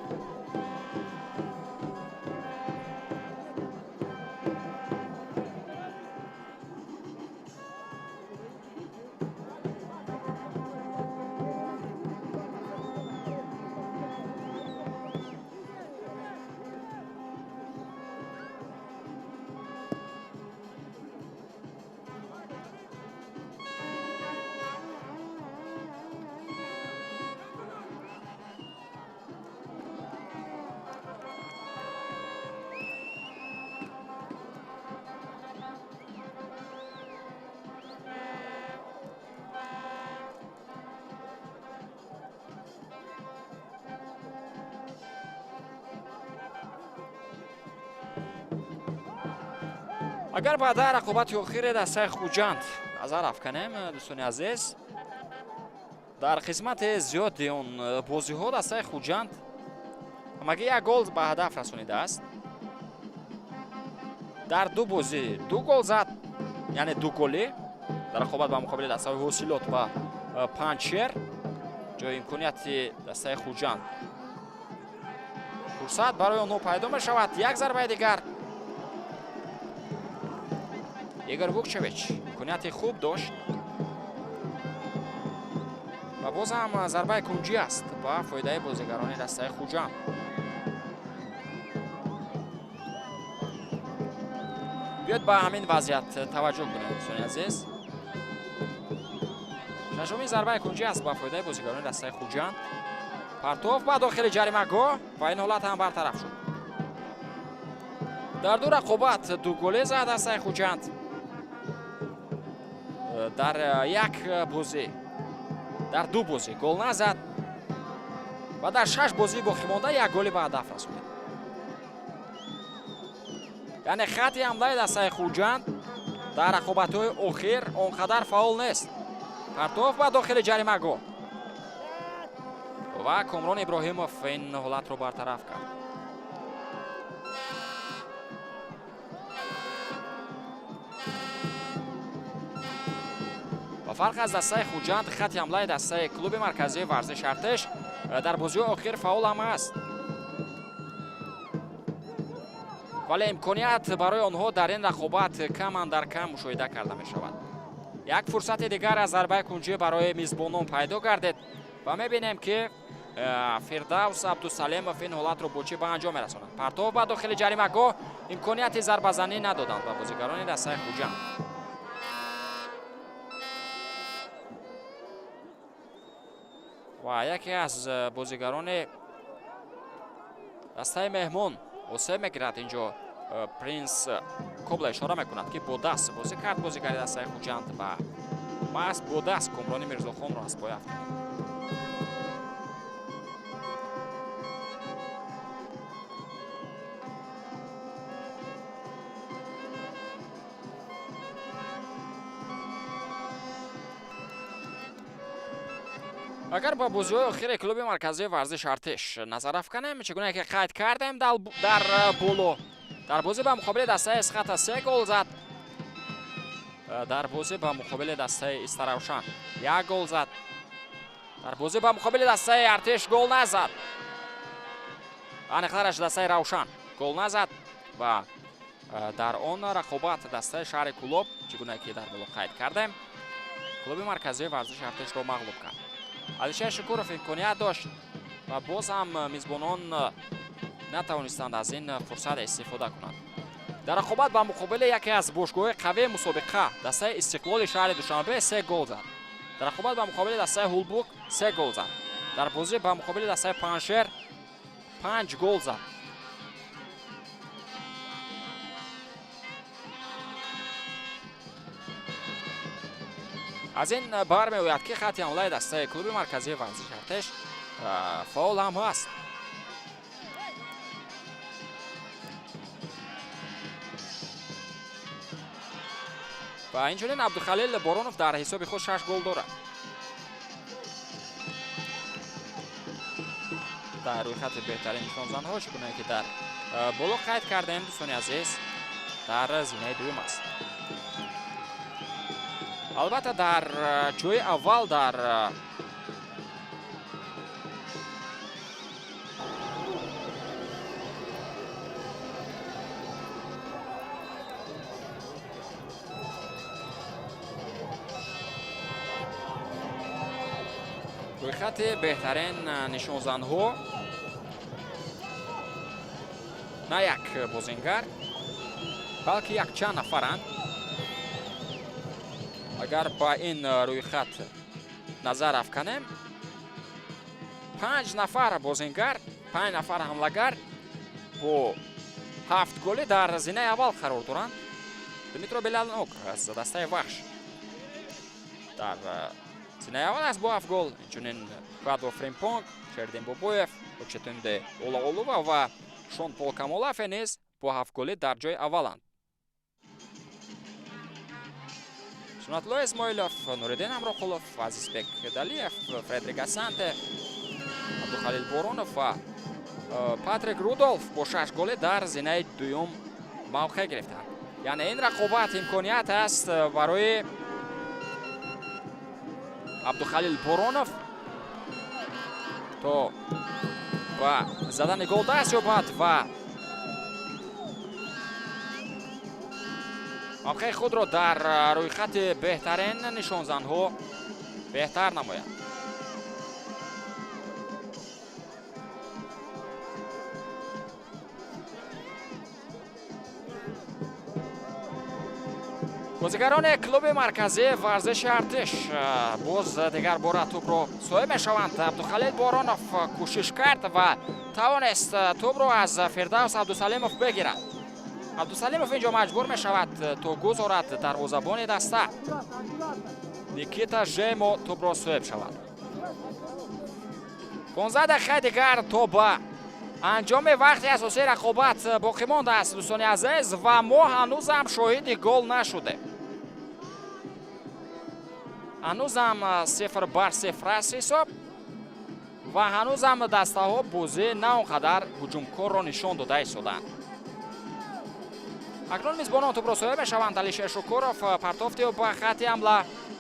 агар баъда рақобати охире дастаи Хуҷанд назар афканем, дӯстони азиз, дар қисмати зиёди он бозиҳо дастаи Хуҷанд ҳамагӣ як гол ба ҳадаф расонидааст. дар ду бозӣ ду гол зад, яъне ду голӣ дар рақобат ба муқобили дастаи Ҳосилот ва Панҷшер. ҷои имконияти дастаи Хуҷанд, фурсат барои онҳо пайдо мешавад. Як зарбаи дигар. Игор Вукчевич имконияти хуб дошт ва боз ҳам зарбаи кунҷӣ аст ба фоидаи бозигарони дастаи Хуҷанд. биёед ба ҳамин вазъият таваҷҷӯҳ кунем, дӯстони азиз. шашумин зарбаи кунҷӣ аст ба фоидаи бозигарони дастаи Хуҷанд. партов ба дохили ҷаримагоҳ ва ин ҳолат ҳам бартараф шуд. дар ду рақобат ду голе зад дастаи Хуҷанд. дар як бозӣ, дар ду бозӣ гол назад ва дар 6 бозии боқимонда як голи ба ҳадаф расонид. яъне хатти ҳамлаи дастаи Хуҷанд дар рақобатҳои охир он қадар фаъол нест. партов ба дохили ҷаримагоҳ ва Комрон Иброҳимов ин ҳолатро бартараф кард. ба фарқ аз дастаи Хуҷанд, хатти ҳамлаи дастаи клуби марказии варзиши Артеш дар бозиҳои охир фаъол ҳам аст. вале имконият барои онҳо дар ин рақобат каман дар кам мушоҳида карда мешавад. як фурсати дигар аз зарбаи кунҷӣ барои мизбонон пайдо гардид ва мебинем ки Фирдавс Абдусалемов ин ҳолатро бо чӣ ба анҷом мерасонад. партов ба дохили ҷаримагоҳ, имконияти зарбазанӣ надоданд ба бозигарони дастаи Хуҷанд. ва яке аз бозигарони дастаи меҳмон осеб мегирад. инҷо Принс Кобла ишора мекунад ки бо даст бозӣ кард бозигари дастаи Хуҷанд ва маҳз бо даст Комрони Мирзохонро аз пой афтонид. агар ба бозиҳои охири клуби марказии варзиши Артеш назар афканем, чӣ гуна ки қайд кардем, дар боло дар бозӣ ба муқобили дастаи Эсхата 3 гол зад. дар бозӣ ба муқобили дастаи Истаравшан 1 гол зад. дар бозӣ ба муқобили дастаи Артеш гол назад. аниқтараш дастаи Равшан гол назад ва дар он рақобат дастаи шаҳри Кӯлоб, чӣ гуна ки дар боло қайд кардем, клуби марказии варзиши Артешро мағлуб кард. Алишер Шукуров имконият дошт ва боз ҳам мизбонон натавонистанд аз ин фурсат истифода кунанд. дар рақобат ба муқобили яке аз бошгоҳои қавии мусобиқа дастаи Истиқлоли шаҳри Душанбе 3 гол зад. дар рақобат ба муқобили дастаи Ҳулбук 3 гол зад. дар бозӣ ба муқобили дастаи Панҷшер 5 гол зад. аз ин бармеояд ки хатти ҳамлаи дастаи клуби марказии варзиши Артеш фаъол ҳам аст. ва инчунин Абдухалил Боронов дар ҳисоби худ 6 гол дорад. дар рӯйхати беҳтарин нишонзанҳо, чӣ гуна ки дар боло қайд кардем, дӯстони азиз, дар зинаи дуюм аст. албатта дар ҷои аввал дар рӯйхати беҳтарин нишонзанҳо на як бозингар, балки якчанд нафаранд. агар ба ин рӯйхат назар афканем, 5 нафар бозингар, 5 нафар ҳамлагар бо 7 голӣ дар зинаи аввал қарор доранд. Дмитро Белянок аз дастаи Вахш дар зинаи аввал аст бо 7 гол. инчунин Вадо Фримпонг, Шердин Бобоев, Очетунде Олаолова ва Шон Пол Камолафе низ бо 7 голӣ дар ҷои авваланд. Шунатулло Исмоилов, Нуриддин Амрохулов, Азизбек Далиев, Фредрик Асанте, Абдухалил Боронов ва Патрик Рудольф бо 6 голе дар зинаи дуюм мавқеъ гирифтанд. Яъне ин рақобат имконият аст барои Абдухалил Боронов то ба задани гол даст ёбад ва мавқеъи худро дар рӯйхати беҳтарин нишонзанҳо беҳтар намояд. бозигарони клуби марказии варзиши артиш боз дигар бора тӯбро соҳиб мешаванд. Абдухалил Боронов кӯшиш кард ва тавонист тӯбро аз Фирдавс Абдусалимов бигирад. Абдусалимов инҷо маҷбур мешавад то гузорад дарвозабони даста. Никита Жемо тӯбро соҳиб шавад. 15 дақиқаи дигар то ба анҷоми вақти асосии рақобат боқӣ мондааст. дӯстони азиз, ва мо ҳанӯзам шоҳиди гол нашудем. ҳанӯзам 0-0 аст ҳисоб ва ҳанӯзам дастаҳо бозӣ на он қадар ҳуҷумкорро нишон дода истоданд. акнун мизбонон тӯбро соҳиб мешаванд. Алишер Шукуров партофти ба хати ҳамла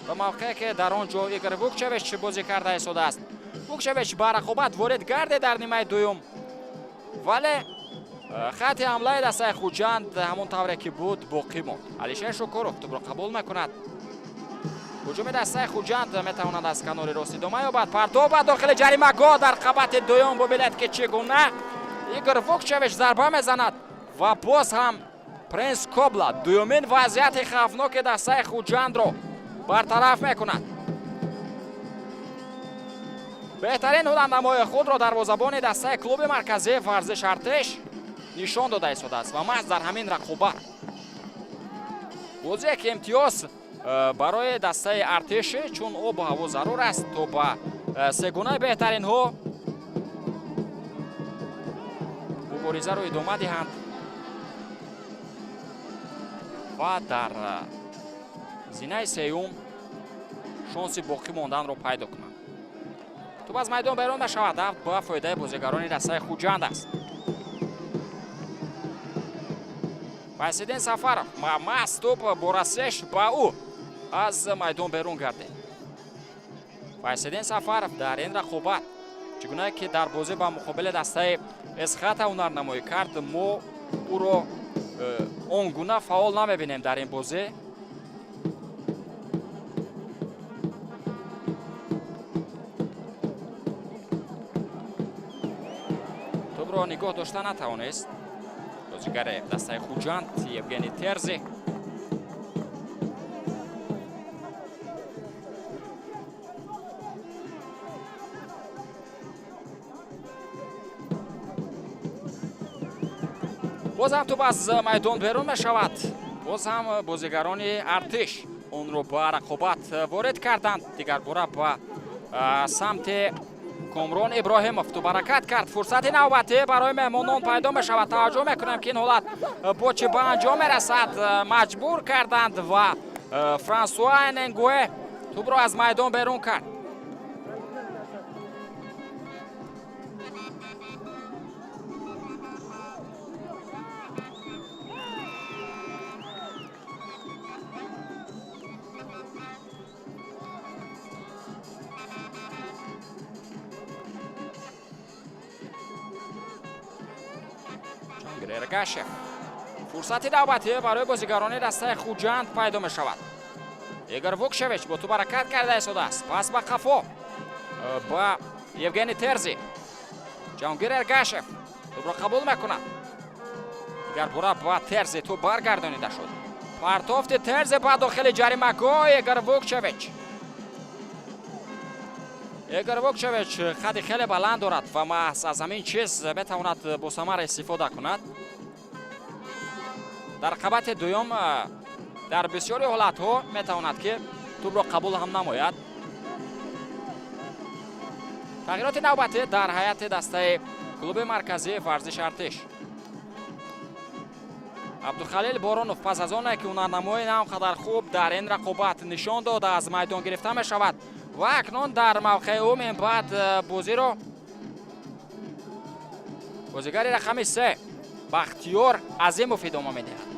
ба мавқеъе ки дар он ҷо Игор Вукчевич бозӣ карда истодааст. Вукчевич ба рақобат ворид гарде дар нимаи дуюм, вале хати ҳамлаи дастаи Хуҷанд ҳамон тавре ки буд боқӣ монд. Алишер Шукуров тӯбро қабул мекунад. ҳуҷуми дастаи Хуҷанд метавонад аз канори рост идома ёбад. Партов ба дохили ҷаримагоҳ дар қабати дуюм бубинед ки чӣ гуна Игор Вукчевич зарба мезанад ва боз ҳам Принс Кобла дуюмин вазъияти хавфноки дастаи Хуҷандро бартараф мекунад. беҳтарин ҳунарнамоии худро дарвозабони дастаи клуби марказии варзиш артиш нишон дода истодааст ва маҳз дар ҳамин рақобат бозие ки имтиёз барои дастаи артиши чун обу ҳаво зарур аст то ба сегунаи беҳтаринҳо муборизаро идома диҳанд ва дар зинаи сеюм шонси боқӣ монданро пайдо кунанд. тӯб аз майдон берун мешавад. ба фоидаи бозигарони дастаи Хуҷанд аст. Файсиддин Сафаров маҳз тӯб бо расиш ба ӯ аз майдон берун гардид. Файсиддин Сафаров дар ин рақобат чӣ гуна ки дар бозӣ ба муқобили дастаи Эсхата ҳунарнамоӣ кард, мо ӯро он гуна фаъол намебинем дар ин бозӣ. тӯбро нигоҳ дошта натавонист бозигари дастаи Хуҷанд Евгений Терзи. боз ҳам тӯб аз майдон берун мешавад. боз ҳам бозигарони артиш онро ба рақобат ворид карданд. дигар бора ба самти Комрон Иброҳимов тӯб ҳаракат кард. фурсати навбатӣ барои меҳмонон пайдо мешавад. таваҷҷӯҳ мекунем ки ин ҳолат бо чӣ ба анҷом мерасад. маҷбур карданд ва Франсуа Энингуэ тӯбро аз майдон берун кард. Гашев фурсати навбатӣ барои бозигарони дастаи Хуҷанд пайдо мешавад. Игор Вукчевич бо тӯб ҳаракат карда истодааст. пас ба қафо ба Евгений Терзи. Ҷаҳонгир Эргашев тӯбро қабул мекунад. дигар бора ба Терзи тӯб баргардонида шуд. партофти Терзи ба дохили ҷаримагоҳ Игор Вукчевич. Игор Вукчевич хади хеле баланд дорад ва маҳз аз ҳамин чиз метавонад бо самар истифода кунад. дар қабати дуюм дар бисёри ҳолатҳо метавонад ки тӯбро қабул ҳам намояд. тағйироти навбатӣ дар ҳайати дастаи клуби марказии варзиши артиш. абдухалил боронов пас аз оне ки ҳунарнамои нам қадар хуб дар ин рақобат нишон дода аз майдон гирифта мешавад ва акнун дар мавқеи ӯ мебаъд бозиро бозигари рақами 3 бахтиёр азимов идома медиҳад.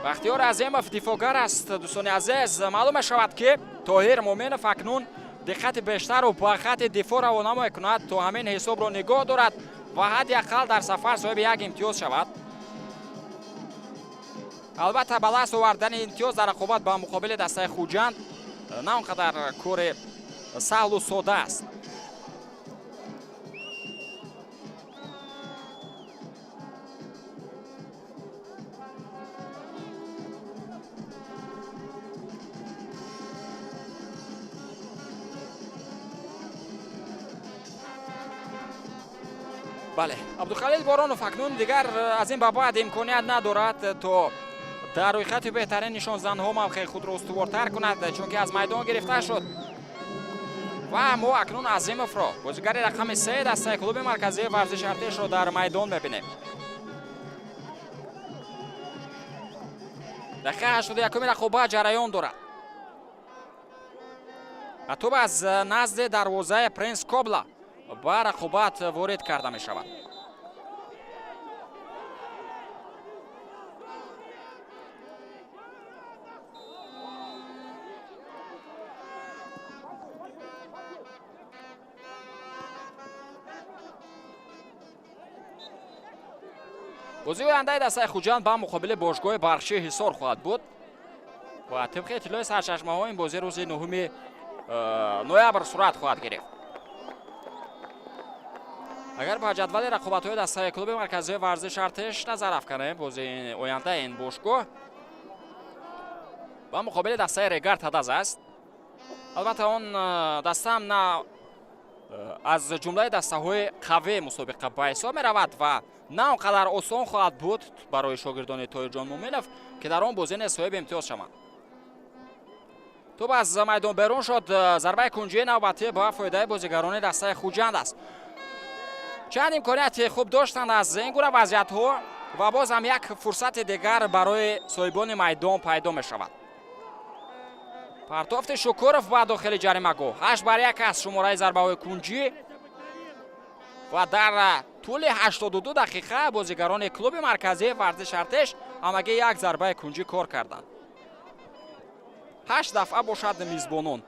бахтиёр азимов дифогар аст. дӯстони азиз, маълум мешавад ки Тоҳир Муъминов акнун диққати бештару ба хати дифоъ равона мекунад то ҳамин ҳисобро нигоҳ дорад ва ҳадди ақал дар сафар соҳиби як имтиёз шавад. албатта ба даст овардани имтиёз дар рақобат ба муқобили дастаи Хуҷанд на он қадар кори саҳлу сода аст. бале, абдухалил боронов акнун дигар аз ин ба баъд имконият надорад то дар рӯйхати беҳтарин нишонзанҳо мавқеи худро устувортар кунад, чунки аз майдон гирифта шуд. ва мо акнун Азимовро, бозигари рақами 3 дастаи клуби марказии варзиши Артешро дар майдон мебинем. дақиқа 81 рақобат ҷараён дорад. ва тӯб аз назди дарвозаи Принс Кобла ба рақобат ворид карда мешавад. бозии ояндаи дастаи Хуҷанд ба муқобили бошгоҳи Бархшии Ҳисор хоҳад буд ва тибқи иттилои сарчашмаҳо ин бозӣ рӯзи 9 ноябр сурат хоҳад гирифт. агар ба ҷадвали рақобатҳои дастаи клуби марказии варзиши Артеш назар афканем, бозии ояндаи ин бошгоҳ ба муқобили дастаи Регард Ҳадаз аст. албатта он дастаам на аз ҷумлаи дастаҳои қавӣ мусобиқа ба ҳисоб меравад ва на он қадар осон хоҳад буд барои шогирдони Тоҳирҷон Муъминов ки дар он бозӣ нес соҳиби имтиёз шаванд. тӯб аз майдон берун шуд. зарбаи кунҷии навбатӣ ба фоидаи бозигарони дастаи Хуҷанд аст. чанд имконияти хуб доштанд аз ин гуна вазъиятҳо ва боз ҳам як фурсати дигар барои соҳибони майдон пайдо мешавад. партофти Шукуров ба дохили ҷаримагоҳ 8-1 аст шумораи зарбаҳои кунҷӣ ва дар тӯли 82 дақиқа бозигарони клуби марказии варзиши Артеш ҳамагӣ як зарбаи кунҷӣ кор карданд. 8 дафъа бошад мизбонон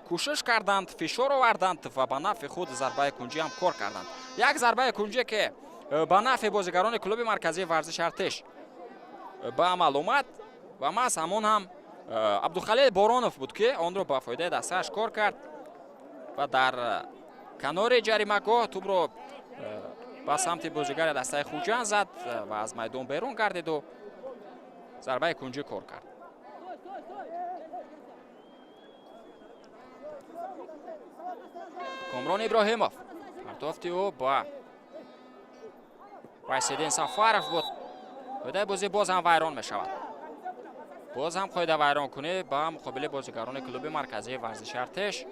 кӯшиш карданд, фишор оварданд ва ба нафъи худ зарбаи кунҷӣ ҳам кор карданд. як зарбаи кунҷӣ ки ба нафъи бозигарони клуби марказии варзиши Артеш ба амал омад ва маҳз ҳамон ҳам абдухалил боронов буд ки онро ба фоидаи дастааш кор кард ва дар канори ҷаримагоҳ тӯбро ба самти бозигари дастаи Хуҷанд зад ва аз майдон берун гардиду зарбаи кунҷӣ кор кард. Комрон Иброҳимов партофти ӯ ба Вайсиддин Сафаров буд. қоидаи бозӣ боз ҳам вайрон мешавад. боз ҳам қоида вайронкунӣ ба муқобили бозигарони клуби марказии варзиши Артеш.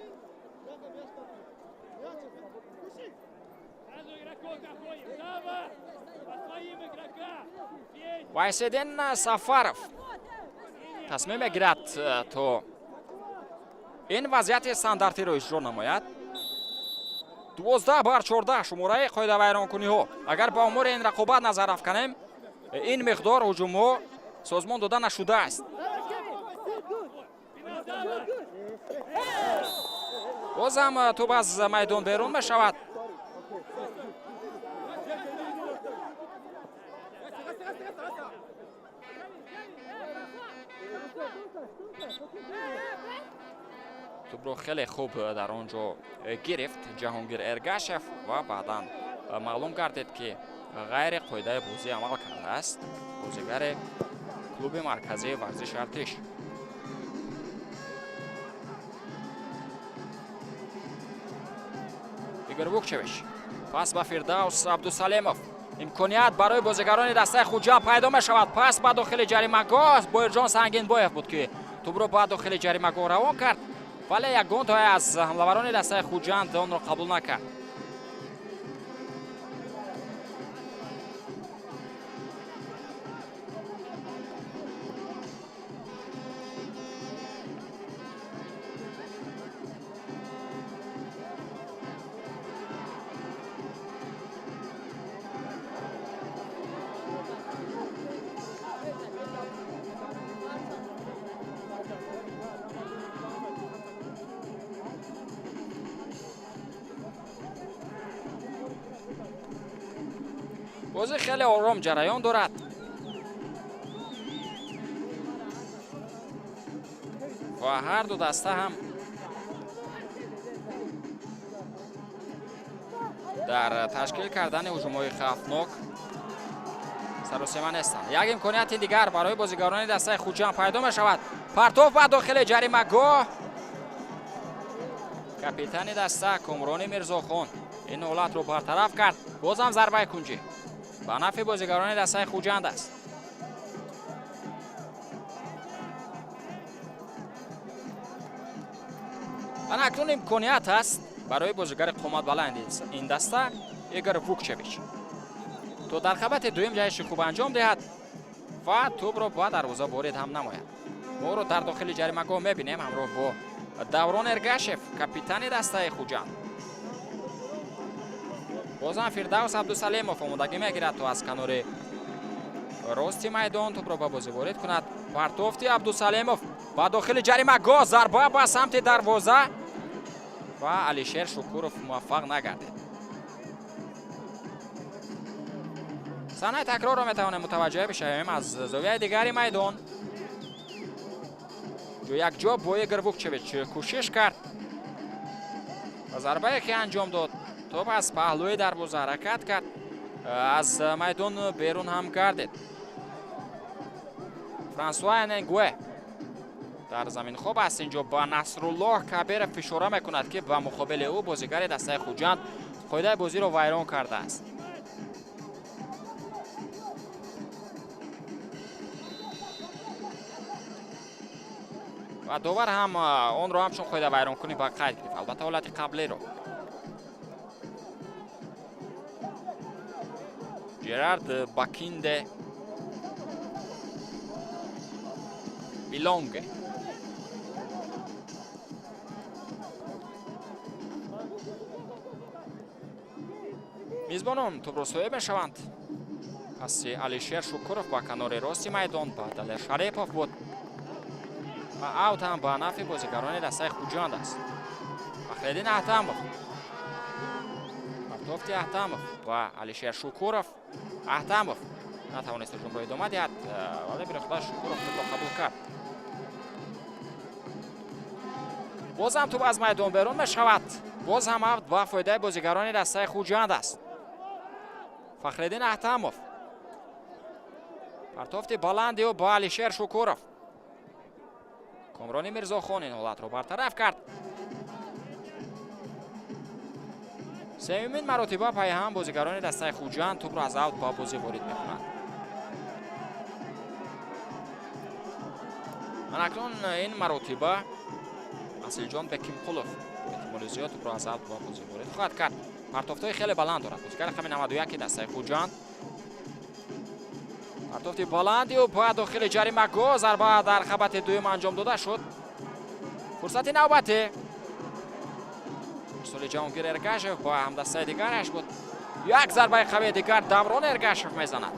Вайсиддин Сафаров тасмим мегирад то ин вазъияти стандартиро иҷро намояд. 12-14 шумораи қоида вайронкуниҳо. агар ба умури ин рақобат назар афканем, ин миқдор ҳуҷумҳо созмон дода нашудааст. боз ҳам тӯб аз майдон берун мешавад. тӯбро хеле хуб дар он ҷо гирифт Ҷаҳонгир Эргашев ва баъдан маълум гардид ки ғайри қоидаи бозӣ амал кардааст бозигари клуби марказии варзиши Артеш. Игор Вукчевич пас ба Фирдавс Абдусалимов. имконият барои бозигарони дастаи Хуҷанд пайдо мешавад. пас ба дохили ҷаримагоҳ Боирҷон Сангинбоев буд ки тӯбро ба дохили ҷаримагоҳ равон кард ولی یگان تای از حمله‌وران دسته خوجند آن را قبول نکرد. بازی خیلی آرام جریان دارد. و هر دو دسته هم در تشکیل کردن هجوم‌های خطرناک سر و سیمه نیستند. یک امکانیت دیگر برای بازیگران دسته خوجند پیدا می‌شود. پرتاب به داخل جریمه‌گاه. کاپیتان دسته کامران میرزاخان این حالت رو برطرف کرد. بازم ضربه کنجی به نفع بازیگران دسته خوجند است. اکنون امکانیت است برای بازیگر قامت بلند این دسته ایگور ووکچویچ تو در خبط دویم جایش خوب انجام دهد و توپ را با دروازه وارد هم نماید. ما رو در داخل جریمه‌گاه میبینیم همراه با دوران ارگاشف کاپیتان دسته خوجند. بازم فردوس عبدالسلیموف آمادگی میگیرد تا از کنار راستی میدان توپ را به بازی وارد کند. پرتافتی عبدالسلیموف با داخل جریمه‌گاه ضربه به سمت دروازه و علیشیر شکوروف موفق نگردید. صحنه تکرار را میتوانیم متوجه بشویم از زاویه دیگری میدان. یک جا با ایگور ووکچویچ کوشش کرد و ضربه که انجام داد توپ از پهلوی دروازه حرکت کرد از میدان بیرون هم گردید. فرانسوا انگوه در زمین خوب است. اینجا با نصرالله کبیر فشار میکند که به مقابل او بازیگر دسته خوجند قاعده بازی را ویران کرده است. و داور هم آن را همچون قاعده ویران کنی با قید گرفت. البته حالت قبلی رو جرارد باکینده بیلونگ میزبانان توپ را صاحب میشوند. پس علیشیر شکوروف با کنار راستی میدان با دل شریپوف بود و اوت هم به نفع بازیگران دسته خوجند است. فخرالدین احتموف پرتافتی احتموف و علیشیر شکوروف. احتموف نتوانست هجوم را ادامه دهد ولی برخلاف شکوروف توپ را قبول کرد. باز هم توپ از میدان بیرون میشود. باز هم اوت با فایده بازیگران دسته خوجند است. فخرالدین احتموف پرتافتی بلندی و با علیشیر شکوروف. کامران میرزاخان این حالت را برطرف کرد. سومین مرتبه پای هم بازیگران دسته خوجند توپ را از اوت با بازی وارد میکنند. اکنون این مرتبه اصلجان بکیمقولوف احتمال زیاد توپ را از اوت با بازی وارد خواهد کرد. پرتافت‌های خیلی بلند دارد بازیگر رقم 91 دسته خوجند. پرتافتی بلندی و با داخل جریمه‌گاه ضربه در خبط دوم انجام داده شد. فرصت نوبتی ارسال جهانگیر ارگاشف با هم دسته دیگرش بود. یک ضربه قوی دیگر دوران ارگاشف میزند.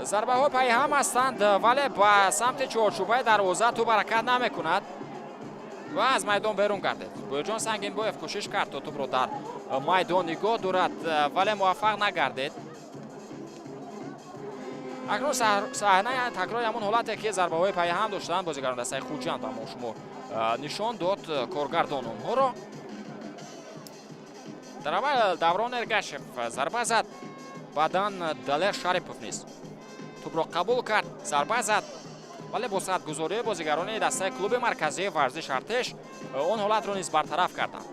ضربه ها پای هم هستند ولی با سمت چارچوبه دروازه توپ حرکت نمیکند و از میدان بیرون گردید. بویجان سنگینبایف کوشش کرد تا توپ را در میدان نگاه دارد ولی موفق نگردید. اکنون صحنه تکرار همون حالتی که ضربه های پای هم داشتند بازیگران دسته خوجند و ما شما نشان داد کارگردان اونها را. در اول دوران ارگاشف ضربه زد بعدن دلیر شریپوف نیست توپ را قبول کرد ضربه زد ولی با سرگذاری بازیگران دسته کلوب مرکزی ورزش ارتش اون حالت را نیز برطرف کردند.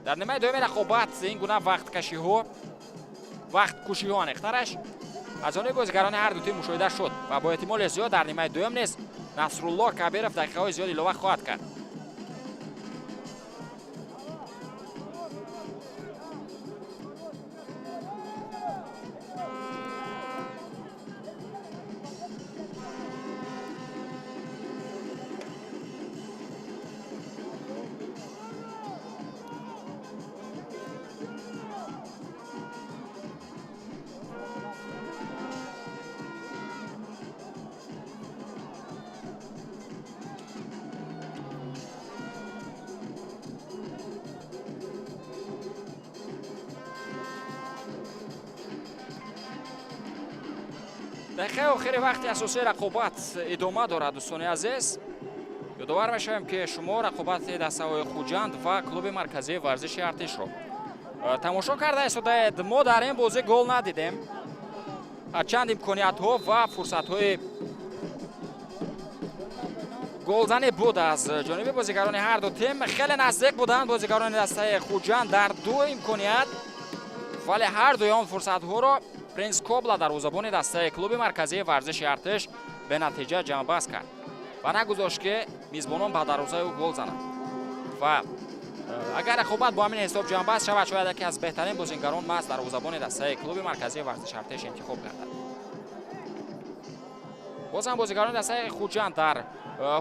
در نیمه دوم رقابت این گونه وقت کشی ها انیخترش از آن بازیگران هر دو تیم مشاهده شد و با احتمال زیاد در نیمه دوم نیز насрулло кабиров дақиқаҳои зиёд илова хоҳад кард. дақиқаи охири вақти асосии рақобат идома дорад. дӯстони азиз, ёдовар мешавем ки шумо рақобати дастаҳои хуҷанд ва клуби марказии варзиши артишро тамошо карда истодаед. мо дар ин бозӣ гол надидем. ҳарчанд имкониятҳо ва фурсатҳои голзанӣ буд аз ҷониби бозигарони ҳарду тим. хеле наздик буданд бозигарони дастаи хуҷанд дар ду имконият, вале ҳардуи он фурсатҳоро принс кобла дарвозабони дастаи клуби марказии варзиши артиш бенатиҷа ҷамъбаст кард ва нагузошт ки мизбонон ба дарвозаи ӯ гол зананд. ва агар рақобат бо ҳамин ҳисоб ҷамъбаст шавад, шояд яке аз беҳтарин бозигаронон маҳз дарвозабони дастаи клуби марказии варзиши артиш интихоб гардад. бозам бозигарони дастаи хуҷанд дар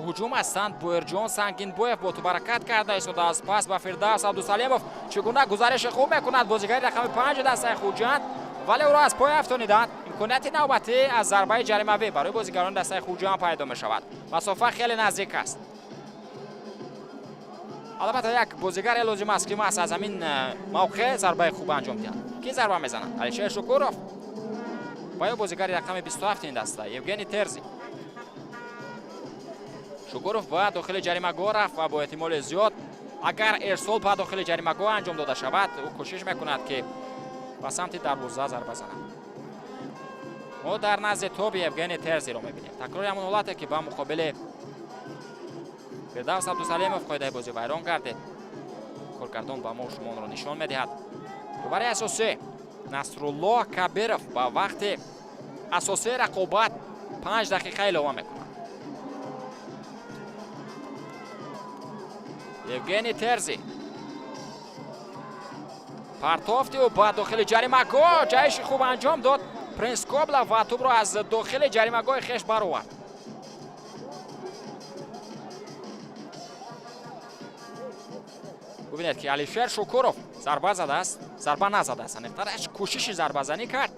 ҳуҷум ҳастанд. буерҷон сангинбоев бо ту баракат карда истодааст. пас ба фирдавс абдусалимов чӣ гуна гузариши хуб мекунад бозигари рақами 5 дастаи хуҷанд, вале ӯро аз пой афтониданд. имконияти навбатӣ аз зарбаи ҷаримавӣ барои бозигарони дастаи хуҷанд пайдо мешавад. масофа хеле наздик аст. албатта як бозигаре лозим аст ки маҳз аз ҳамин мавқеъ зарбаи хуб анҷом диҳад. ки зарба мезанад? алишер шукуров ва ё бозигари рақами 27 ин даста евгений терзи. шукуров ба дохили ҷаримагоҳ рафт ва бо эҳтимоли зиёд агар эрсол ба дохили ҷаримагоҳ анҷом дода шавад, ӯ кӯшиш мекунад ки ба самти дарвоза зарба занад. мо дар назди тоби евгений терзиро мебинем. такрори ҳамон ҳолате ки ба муқобили фирдавс абдусалимов қоидаи бозӣ вайрон гардид. коргардон ба мо шумонро нишон медиҳад. гувари асосӣ насрулло кабиров ба вақти асосии рақобат 5 дақиқа илова мекунад. евгений терзи партофти ӯ ба дохили ҷаримагоҳ ҷаҳиши хуб анҷом дод. принс кобла ва тӯбро аз дохили ҷаримагоҳи хеш баровард. бубинед ки алишер шукуров зарба задааст, зарба назадааст, анифтараш кӯшиши зарбазанӣ кард,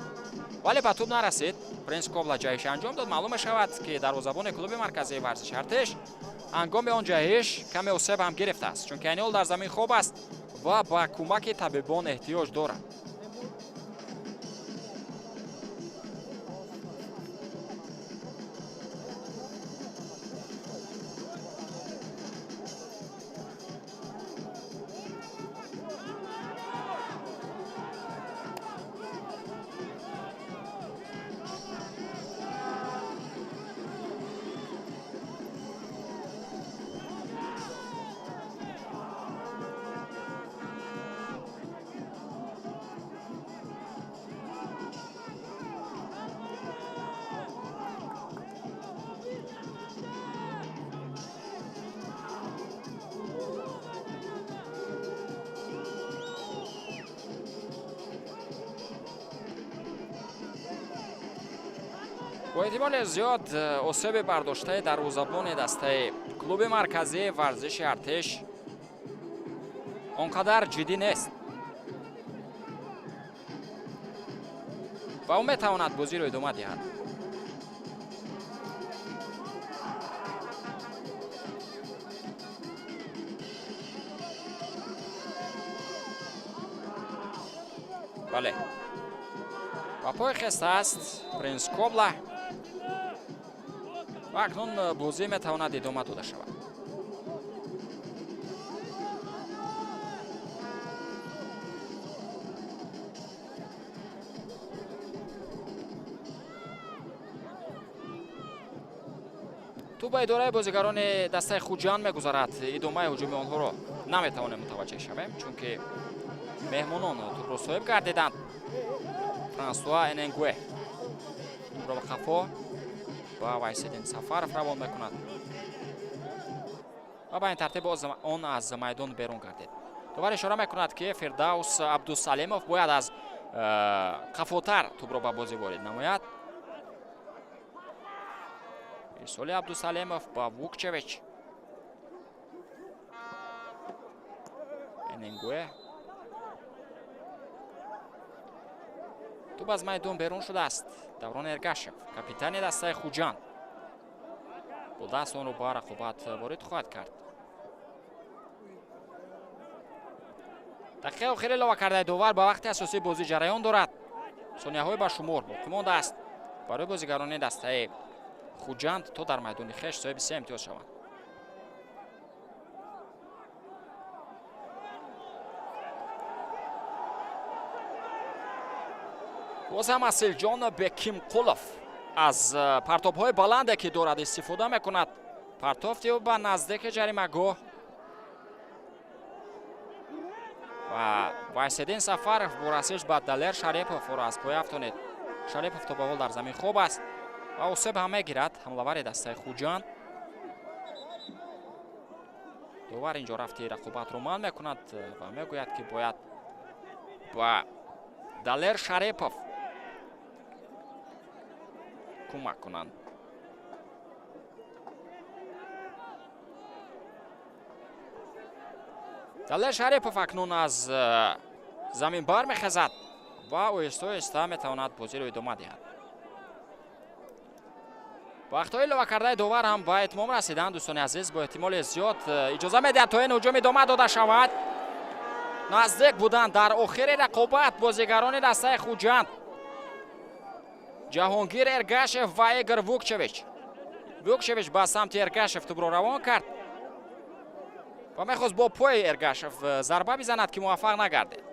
вале ба тӯб нарасид. принс кобла ҷаҳиши анҷом дод. маълум мешавад ки дарвозабони клуби марказии варзиши артиш ҳангоми он ҷаҳиш каме осеб ҳам гирифтааст, чунки айни ҳол дар замин хоб аст ва ба кӯмаки табибон эҳтиёҷ дорад. бо эҳтимоли зиёд осеби бардоштаи дарвозабони дастаи клуби марказии варзиши артиш он қадар ҷиддӣ нест ва ӯ метавонад бозиро идома диҳад. бале, ба пой хеста аст принс кобла ва акнун бозӣ метавонад идома дода шавад. ту ба идораи бозигарони дастаи хуҷанд мегузарад. идомаи ҳуҷуми онҳоро наметавонем мутаваҷҷеҳ шавем, чунки меҳмонон тӯбро соҳиб гардиданд. франсуа эненгуэ тӯбро ба қафо ба Вайсидин Сафаров равон мекунад ва ба ин тартиб он аз майдон берун гардид. довар ишора мекунад ки Фирдаус Абдусалимов бояд аз қафотар тӯбро ба бозӣ ворид намояд. ирсоли Абдусалимов ба Вукчевич. Энингуэ тӯб аз майдон берун шудааст. Даврон Эргашев, капитани дастаи Хуҷанд, бо даст онро ба рақобат ворид хоҳад кард. дақиқаи охир илова кардаи довар ба вақти асосии бозӣ ҷараён дорад. сонияҳои ба шумор боқӣ мондааст барои бозигарони дастаи Хуҷанд то дар майдони хеш соҳиби 3 имтиёз шаванд. боз ҳам Асилҷон Бекимқулов аз партобҳои баланде ки дорад истифода мекунад. партофти ӯ ба наздики ҷаримагоҳ ва Вайсидин Сафаров бо расиш ба Далер Шарипов аз поя афтонид. Шарипов то ба ҳол дар замин хоб аст ва осеб ҳам мегирад ҳамлавари дастаи Хуҷанд. довар инҷо рафти рақобатро ман мекунад ва мегӯяд ки бояд ба Далер Шарипов кӯмак кунанд. Далер Шарипов акнун аз замин бармехезад ва оҳиста-оҳиста метавонад бозиро идома диҳад. вақтҳои илова кардаи довар ҳам ба этмом расиданд. дӯстони азиз, бо эҳтимоли зиёд иҷоза медиҳад то ин ҳуҷум идома дода шавад. наздик буданд дар охири рақобат бозигарони дастаи Хуҷанд. Ҷаҳонгир Эргашев ва Игор Вукчевич. Вукчевич ба самти Эргашев тӯбро равон кард ва мехост бо пои Эргашев зарба бизанад ки муваффақ нагардид.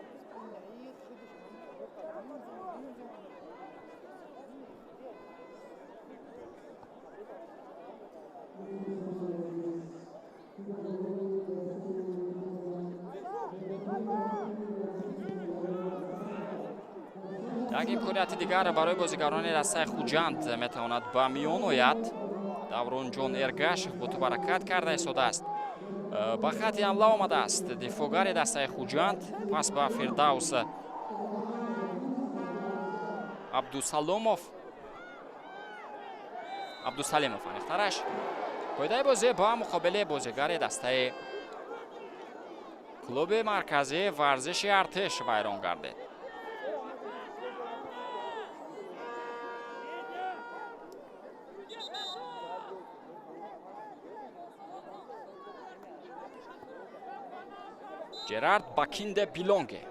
як имконияти дигар барои бозигарони дастаи Хуҷанд метавонад ба миён ояд. Давронҷон Эргашев бо тӯб ҳаракат карда истодааст. ба хати ҳамла омадааст дифогари дастаи Хуҷанд. пас ба Фирдаус Абдусалимов аниқтараш. қоидаи бозӣ ба муқобили бозигари дастаи клуби марказии варзиши Артиш вайрон гардид. Ҷерард Бакинде Билонге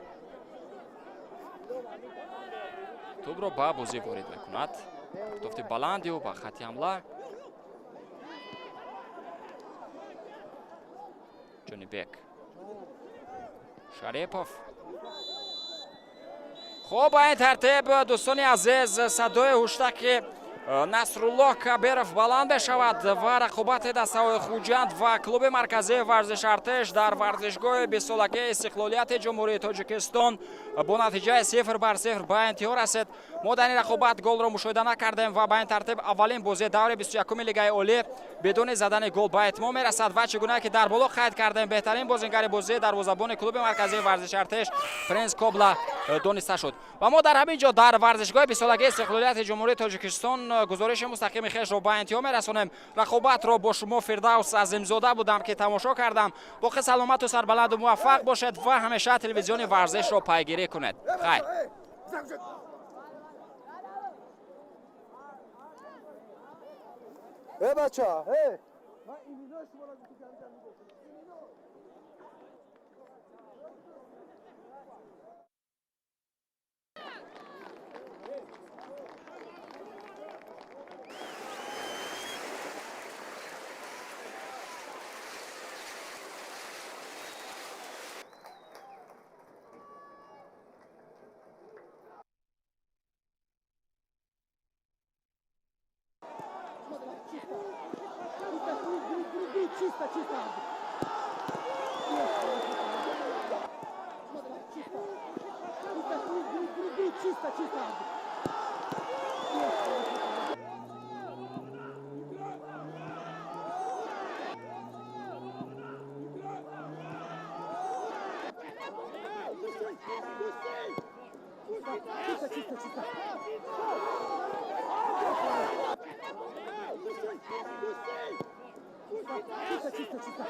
тӯбро ба бозӣ ворид мекунад. партофти баланди ӯ ба хати ҳамла. ҷонибек Шарипов. хоб ба ин тартиб дӯстони азиз, садои ҳуштаки Насруллоҳ Кабиров баланд мешавад ва рақобати дастаҳои Хуҷанд ва клуби марказии варзиши Артиш дар варзишгоҳи 20 солагии Истиқлолияти Ҷумҳурии Тоҷикистон бо натиҷаи 0-0 ба интиҳо расид. мо дар ин рақобат голро мушоҳида накардем ва ба ин тартиб аввалин бозии даври 21 лигаи олӣ бидуни задани гол ба этмом мерасад ва чӣ гуна ки дар боло қайд кардем, беҳтарин бозингари бозии дарвозабони клуби марказии варзиши Артиш Принс Кобла дониста шуд. ва мо дар ҳамин ҷо дар варзишгоҳи 20 солагии Истиқлолияти Ҷумҳурии Тоҷикистон гузориши мустақими хешро ба интиҳо мерасонем. рақобатро бо шумо Фирдаус Азимзода будам ки тамошо кардам. боқӣ саломату сарбаланду муваффақ бошед ва ҳамеша телевизиони варзишро пайгирӣ кунед. хайр. بچه‌ها Чисто, чисто. Чисто, чисто. Чисто, чисто, чисто. Чисто, чисто, чисто.